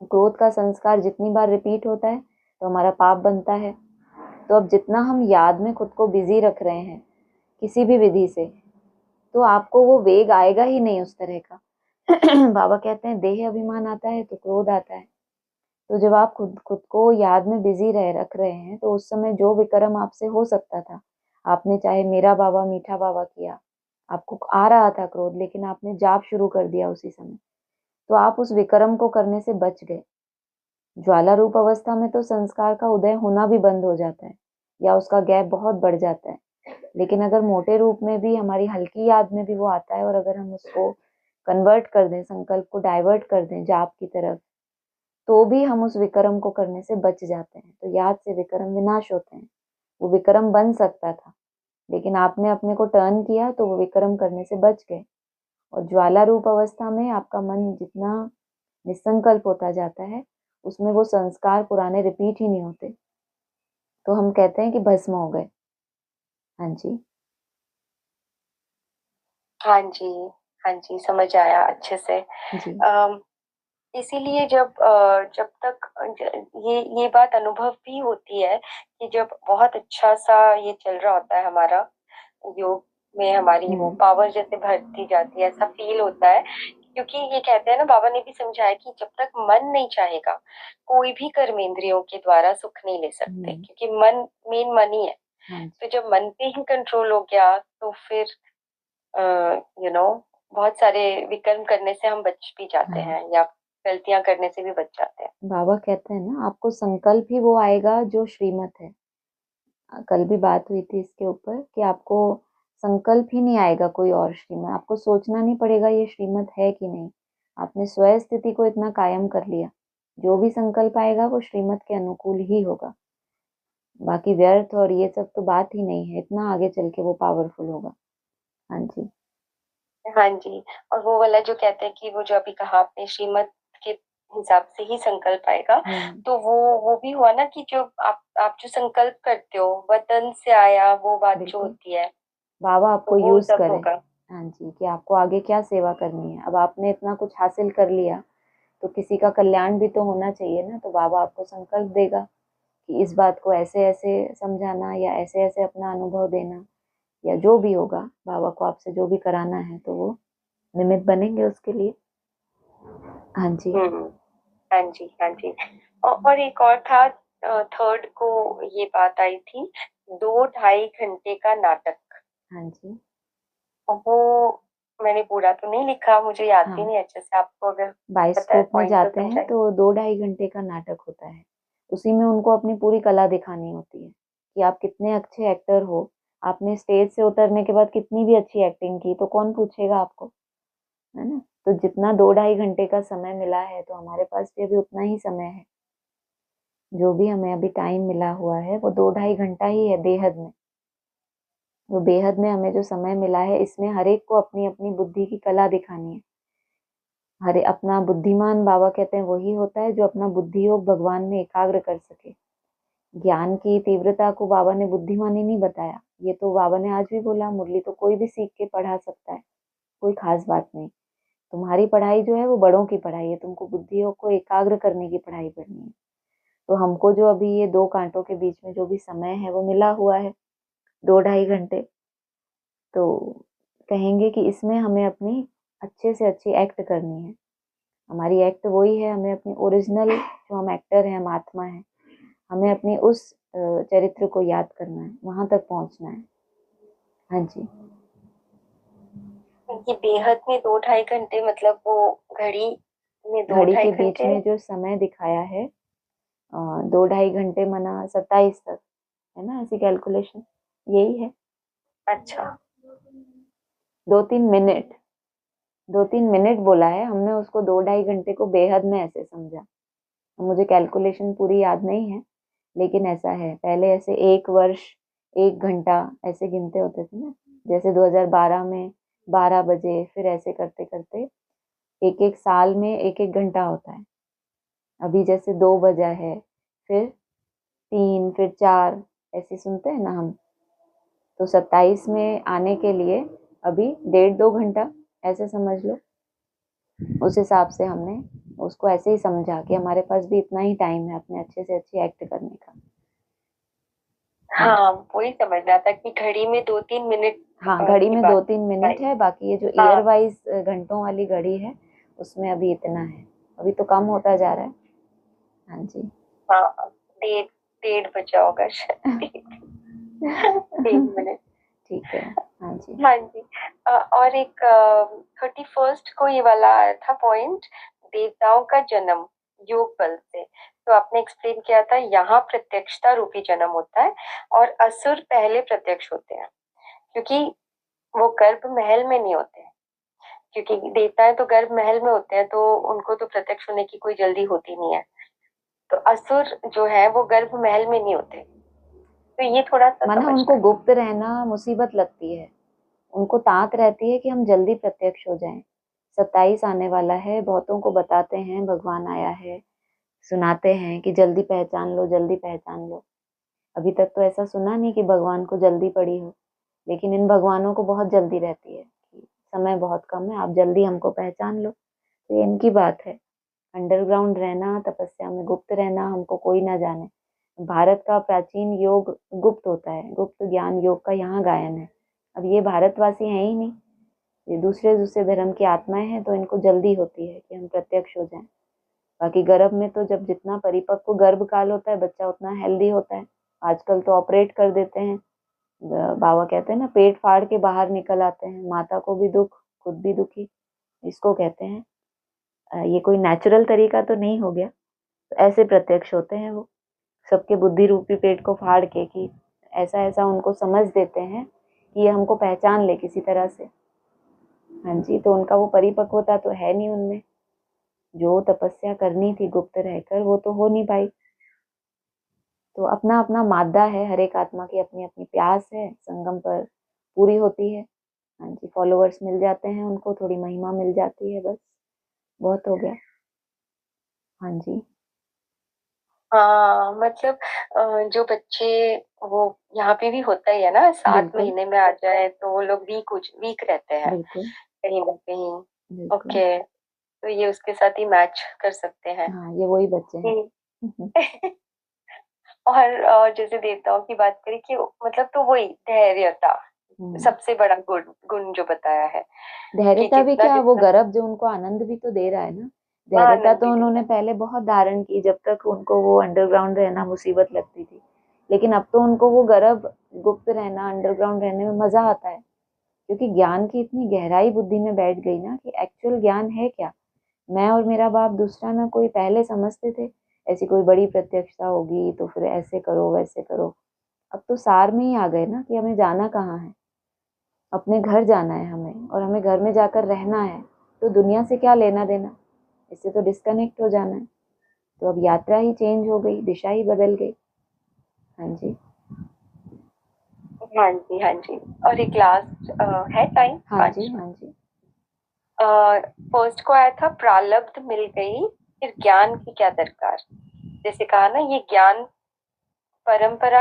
क्रोध का संस्कार जितनी बार रिपीट होता है तो हमारा पाप बनता है। तो अब जितना हम याद में खुद को बिजी रख रहे हैं किसी भी विधि से, तो आपको वो वेग आएगा ही नहीं उस तरह का। बाबा कहते हैं देह अभिमान आता है तो क्रोध आता है। तो जब आप खुद खुद को याद में बिजी रख रहे हैं, तो उस समय जो विक्रम आपसे हो सकता था, आपने चाहे मेरा बाबा मीठा बाबा किया, आपको आ रहा था क्रोध, लेकिन आपने जाप शुरू कर दिया उसी समय, तो आप उस विक्रम को करने से बच गए। ज्वाला रूप अवस्था में तो संस्कार का उदय होना भी बंद हो जाता है या उसका गैप बहुत बढ़ जाता है, लेकिन अगर मोटे रूप में भी हमारी हल्की याद में भी वो आता है, और अगर हम उसको कन्वर्ट कर दें, संकल्प को डाइवर्ट कर दें जाप की तरफ, तो भी हम उस विक्रम को करने से बच जाते हैं। तो याद से विक्रम विनाश होते हैं। वो विक्रम बन सकता था, लेकिन आपने अपने को टर्न किया तो वो विक्रम करने से बच गए। और ज्वाला रूप अवस्था में आपका मन जितना निसंकल्प होता जाता है, उसमें वो संस्कार पुराने रिपीट ही नहीं होते, तो हम कहते हैं कि भस्म हो गए। हाँ जी। हाँ जी, हाँ जी, समझ आया अच्छे से। जी। अम, इसीलिए जब तक ये बात अनुभव भी होती है कि जब बहुत अच्छा सा ये चल रहा होता है हमारा योग में, हमारी वो हम्म। पावर जैसे भरती जाती है, ऐसा फील होता है क्योंकि ये कहते हैं ना, बाबा ने भी समझाया कि जब तक मन नहीं चाहेगा, कोई भी कर्मेंद्रियों के द्वारा सुख नहीं ले सकते, हम्म। क्योंकि मन, मेन मन ही है। हाँ जी। तो जब मन पे ही कंट्रोल हो गया तो फिर यू नो बहुत सारे विकर्म करने से हम बच भी जाते हाँ, हैं, या गलतियां करने से भी बच जाते हैं। बाबा कहते हैं ना, आपको संकल्प ही वो आएगा जो श्रीमत है। कल भी बात हुई थी इसके ऊपर कि आपको संकल्प ही नहीं आएगा कोई और श्रीमत, आपको सोचना नहीं पड़ेगा ये श्रीमत है कि नहीं। आपने स्वयं स्थिति को इतना कायम कर लिया, जो भी संकल्प आएगा वो श्रीमत के अनुकूल ही होगा। बाकी व्यर्थ और ये सब तो बात ही नहीं है, इतना आगे चल के वो पावरफुल होगा। हाँ जी। हाँ जी। और वो वाला जो कहते हैं कि वो जो अभी कहा आपने, श्रीमत के हिसाब से ही संकल्प आएगा, हम्म। तो वो भी हुआ ना कि जो आप जो संकल्प करते हो, वतन से आया वो बात जो बिल्कुल, होती है, बाबा तो आपको वो यूज तब करे। होगा। हाँ जी, कि आपको आगे क्या सेवा करनी है। अब आपने इतना कुछ हासिल कर लिया, तो किसी का कल्याण भी तो होना चाहिए ना। तो बाबा आपको संकल्प देगा कि इस बात को ऐसे ऐसे समझाना, या ऐसे ऐसे अपना अनुभव देना, या जो भी होगा बाबा को आपसे जो भी कराना है, तो वो निमित्त बनेंगे उसके लिए। हाँ जी। हम्म। हाँ जी, हाँ जी। और एक और था, थर्ड को ये बात आई थी, 2 ढाई घंटे का नाटक। हाँ जी। वो मैंने पूरा तो नहीं लिखा, मुझे याद भी हाँ, नहीं अच्छे से, आपको अगर पता है बाइस्कोप में पॉइंट तो जाते हैं समझाइए। तो 2-2.5 घंटे का नाटक होता है। उसी में उनको अपनी पूरी कला दिखानी होती है कि आप कितने अच्छे एक्टर हो। आपने स्टेज से उतरने के बाद कितनी भी अच्छी एक्टिंग की तो कौन पूछेगा आपको, है ना। तो जितना 2-2.5 घंटे का समय मिला है, तो हमारे पास भी अभी उतना ही समय है। जो भी हमें अभी टाइम मिला हुआ है वो 2-2.5 घंटा ही है बेहद में। वो बेहद में हमें जो समय मिला है, इसमें हर एक को अपनी अपनी बुद्धि की कला दिखानी है। हर अपना बुद्धिमान, बाबा कहते हैं, वही होता है जो अपना बुद्धि योग भगवान में एकाग्र कर सके। ज्ञान की तीव्रता को बाबा ने बुद्धिमानी नहीं बताया। ये तो बाबा ने आज भी बोला, मुरली तो कोई भी सीख के पढ़ा सकता है, कोई खास बात नहीं। तुम्हारी पढ़ाई जो है वो बड़ों की पढ़ाई है, तुमको बुद्धि योग को एकाग्र करने की पढ़ाई पढ़नी है। तो हमको जो अभी ये दो कांटों के बीच में जो भी समय है वो मिला हुआ है, 2-2.5 घंटे, तो कहेंगे कि इसमें हमें अपनी अच्छे से अच्छी एक्ट करनी है। हमारी एक्ट वही है, हमें अपनी ओरिजिनल, जो हम एक्टर हैं, हम आत्मा है, हमें अपनी उस चरित्र को याद करना है, वहां तक पहुंचना है। हाँ जी। ये बेहद में 2 ढाई घंटे, मतलब वो घड़ी में दो घड़ी ढाई के बीच घंटे में जो समय दिखाया है, 2-2.5 घंटे मना 27 तक, है ना, ऐसी कैलकुलेशन यही है। अच्छा। 2-3 मिनट, 2-3 मिनट बोला है हमने, उसको 2-2.5 घंटे को बेहद में ऐसे समझा। मुझे कैलकुलेशन पूरी याद नहीं है, लेकिन ऐसा है। पहले ऐसे 1 वर्ष 1 घंटा ऐसे गिनते होते थे ना, जैसे 2012 में 12 बजे, फिर ऐसे करते करते एक एक साल में एक एक घंटा होता है। अभी जैसे 2 बजा है, फिर 3, फिर 4, ऐसे सुनते हैं ना हम। तो 27 में आने के लिए अभी 1.5-2 घंटा ऐसे समझ लो। उस हिसाब से हमने उसको ऐसे ही समझा कि हमारे पास भी इतना ही टाइम है अपने अच्छे से अच्छी एक्ट करने का। हाँ हाँ, जी। वही समझ रहा था कि घड़ी में 2-3 मिनट हाँ, घड़ी की में दो बात तीन मिनट आई। है, बाकी ये जो ईयर हाँ। वाइज घंटों वाली घड़ी है, उसमें अभी इतना है। अभी तो कम होता जा रहा है। हाँ जी। हाँ, डेढ़ डेढ़ बजा होगा शायद। 3 मिनट। ठीक है। हाँ जी। हाँ जी। और एक 31st को ये वाला आया था पॉइंट, देवताओं का जन्म योग बल से। तो आपने एक्सप्लेन किया था, यहाँ प्रत्यक्षता रूपी जन्म होता है, और असुर पहले प्रत्यक्ष होते हैं, क्योंकि वो गर्भ महल में नहीं होते हैं। क्योंकि देवताएं तो गर्भ महल में होते हैं, तो उनको तो प्रत्यक्ष होने की कोई जल्दी होती नहीं है। तो असुर जो है वो गर्भ महल में नहीं होते। तो ये थोड़ा सा माना समझना उनको है। गुप्त रहना मुसीबत लगती है, उनको ताक रहती है कि हम जल्दी प्रत्यक्ष हो जाएं। 27 आने वाला है, बहुतों को बताते हैं भगवान आया है, सुनाते हैं कि जल्दी पहचान लो, जल्दी पहचान लो। अभी तक तो ऐसा सुना नहीं कि भगवान को जल्दी पड़ी हो, लेकिन इन भगवानों को बहुत जल्दी रहती है कि समय बहुत कम है, आप जल्दी हमको पहचान लो। तो ये इनकी बात है। अंडरग्राउंड रहना, तपस्या में गुप्त रहना, हमको कोई ना जाने। भारत का प्राचीन योग गुप्त होता है, गुप्त ज्ञान योग का यहाँ गायन है। अब ये भारतवासी है ही नहीं, ये दूसरे दूसरे धर्म की आत्माएं हैं तो इनको जल्दी होती है कि हम प्रत्यक्ष हो जाएं। बाकी गर्भ में तो जब जितना परिपक्व गर्भ काल होता है बच्चा उतना हेल्दी होता है। आजकल तो ऑपरेट कर देते हैं, बाबा कहते हैं ना, पेट फाड़ के बाहर निकल आते हैं, माता को भी दुख, खुद भी दुखी, इसको कहते हैं। ये कोई नेचुरल तरीका तो नहीं हो गया। तो ऐसे प्रत्यक्ष होते हैं वो, सबके बुद्धि रूपी पेट को फाड़ के, कि ऐसा ऐसा उनको समझ देते हैं कि ये हमको पहचान ले किसी तरह से। हाँ जी, तो उनका वो परिपक्वता तो है नहीं उनमें, जो तपस्या करनी थी गुप्त रहकर वो तो हो नहीं पाई। तो अपना अपना मादा है, हर एक आत्मा की अपनी अपनी प्यास है, संगम पर पूरी होती है। हाँ जी, फॉलोअर्स मिल जाते हैं उनको, थोड़ी महिमा मिल जाती है, बस बहुत हो गया। हाँ जी। हाँ मतलब जो बच्चे, वो यहाँ पे भी होता ही है ना, सात बिल्कुल महीने में आ जाए तो वो लोग वीक रहते हैं बिल्कुल कहीं ना कहीं। बिल्कुल। ओके, तो ये उसके साथ ही मैच कर सकते हैं। हाँ, ये वही बच्चे हैं। हम्म। और जैसे देवताओं की बात करें कि मतलब तो वही धैर्यता हम्म। सबसे बड़ा गुण गुण जो बताया है कि धैर्यता भी जितना क्या, वो जितना। गर्भ जो उनको आनंद भी तो दे रहा है ना। हाँ, धैर्यता आनंद तो भी उन्होंने देता पहले बहुत धारण की जब तक उनको वो अंडरग्राउंड रहना मुसीबत लगती थी, लेकिन अब तो उनको वो गर्भ गुप्त रहना, अंडरग्राउंड रहने में मजा आता है, क्योंकि ज्ञान की इतनी गहराई बुद्धि में बैठ गई ना कि एक्चुअल ज्ञान है क्या। मैं और मेरा बाप दूसरा ना कोई, पहले समझते थे ऐसी कोई बड़ी प्रत्यक्षता होगी तो फिर ऐसे करो वैसे करो। अब तो सार में ही आ गए ना कि हमें जाना कहाँ है, अपने घर जाना है हमें, और हमें घर में जाकर रहना है। तो दुनिया से क्या लेना देना, इससे तो डिस्कनेक्ट हो जाना है। तो अब यात्रा ही चेंज हो गई, दिशा ही बदल गई। हाँ जी। है। हाँ जी, हाँ जी। और एक लास्ट है टाइम, हाँ जी। 5 मिनट। हाँ जी। फर्स्ट को आया था प्रालब्ध मिल गई, फिर ज्ञान की क्या दरकार। जैसे कहा ना, परंपरा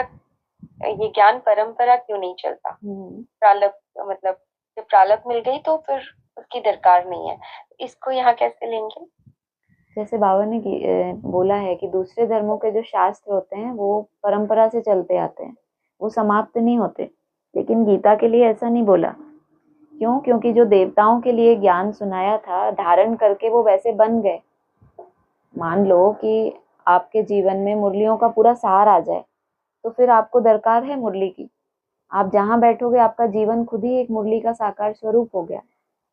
ये ज्ञान परंपरा क्यों नहीं चलता। हम्म। प्रालब्ध मतलब जब प्रालब्ध मिल गई तो फिर उसकी दरकार नहीं है। इसको यहाँ कैसे लेंगे। जैसे बाबा ने बोला है कि दूसरे धर्मों के जो शास्त्र होते हैं वो परंपरा से चलते आते हैं, वो समाप्त नहीं होते। लेकिन गीता के लिए ऐसा नहीं बोला। क्यों? क्योंकि जो देवताओं के लिए ज्ञान सुनाया था, धारण करके वो वैसे बन गए। मान लो कि आपके जीवन में मुरलियों का पूरा सार आ जाए, तो फिर आपको दरकार है मुरली की। आप जहाँ बैठोगे आपका जीवन खुद ही एक मुरली का साकार स्वरूप हो गया।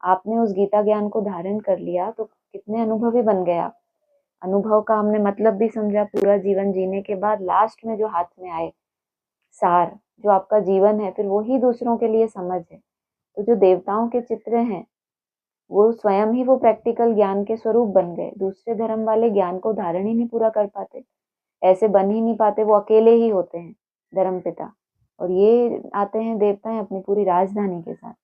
आपने उस गीता ज्ञान को धारण कर लिया तो कितने अनुभवी बन गए आप। अनुभव का हमने मतलब भी समझा, पूरा जीवन जीने के बाद लास्ट में जो हाथ में आए सार, जो आपका जीवन है, फिर वही दूसरों के लिए समझ है। तो जो देवताओं के चित्र हैं वो स्वयं ही वो प्रैक्टिकल ज्ञान के स्वरूप बन गए। दूसरे धर्म वाले ज्ञान को धारण ही नहीं पूरा कर पाते, ऐसे बन ही नहीं पाते, वो अकेले ही होते हैं धर्म पिता। और ये आते हैं देवताएं अपनी पूरी राजधानी के साथ,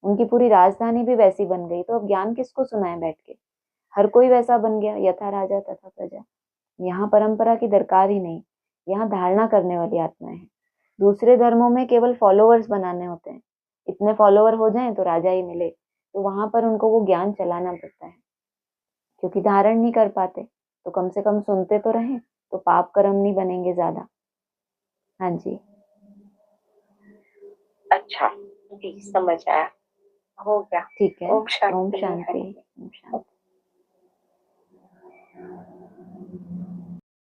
उनकी पूरी राजधानी भी वैसी बन गई, तो अब ज्ञान किसको सुनाए बैठ के। हर कोई वैसा बन गया, यथा राजा तथा प्रजा। यहाँ परंपरा की दरकार ही नहीं, यहाँ धारणा करने वाली आत्माएं हैं। दूसरे धर्मों में केवल फॉलोअर्स बनाने होते हैं, इतने फॉलोअर हो जाएं तो राजा ही मिले, तो वहां पर उनको वो ज्ञान चलाना पड़ता है, क्योंकि धारण नहीं कर पाते। तो कम से कम सुनते तो रहें, तो पाप कर्म नहीं बनेंगे ज्यादा। हाँ जी। अच्छा, जी समझ आया। हो गया। ठीक है। ओम ओम शांति। हाँ शांति। जी। ओम शांति।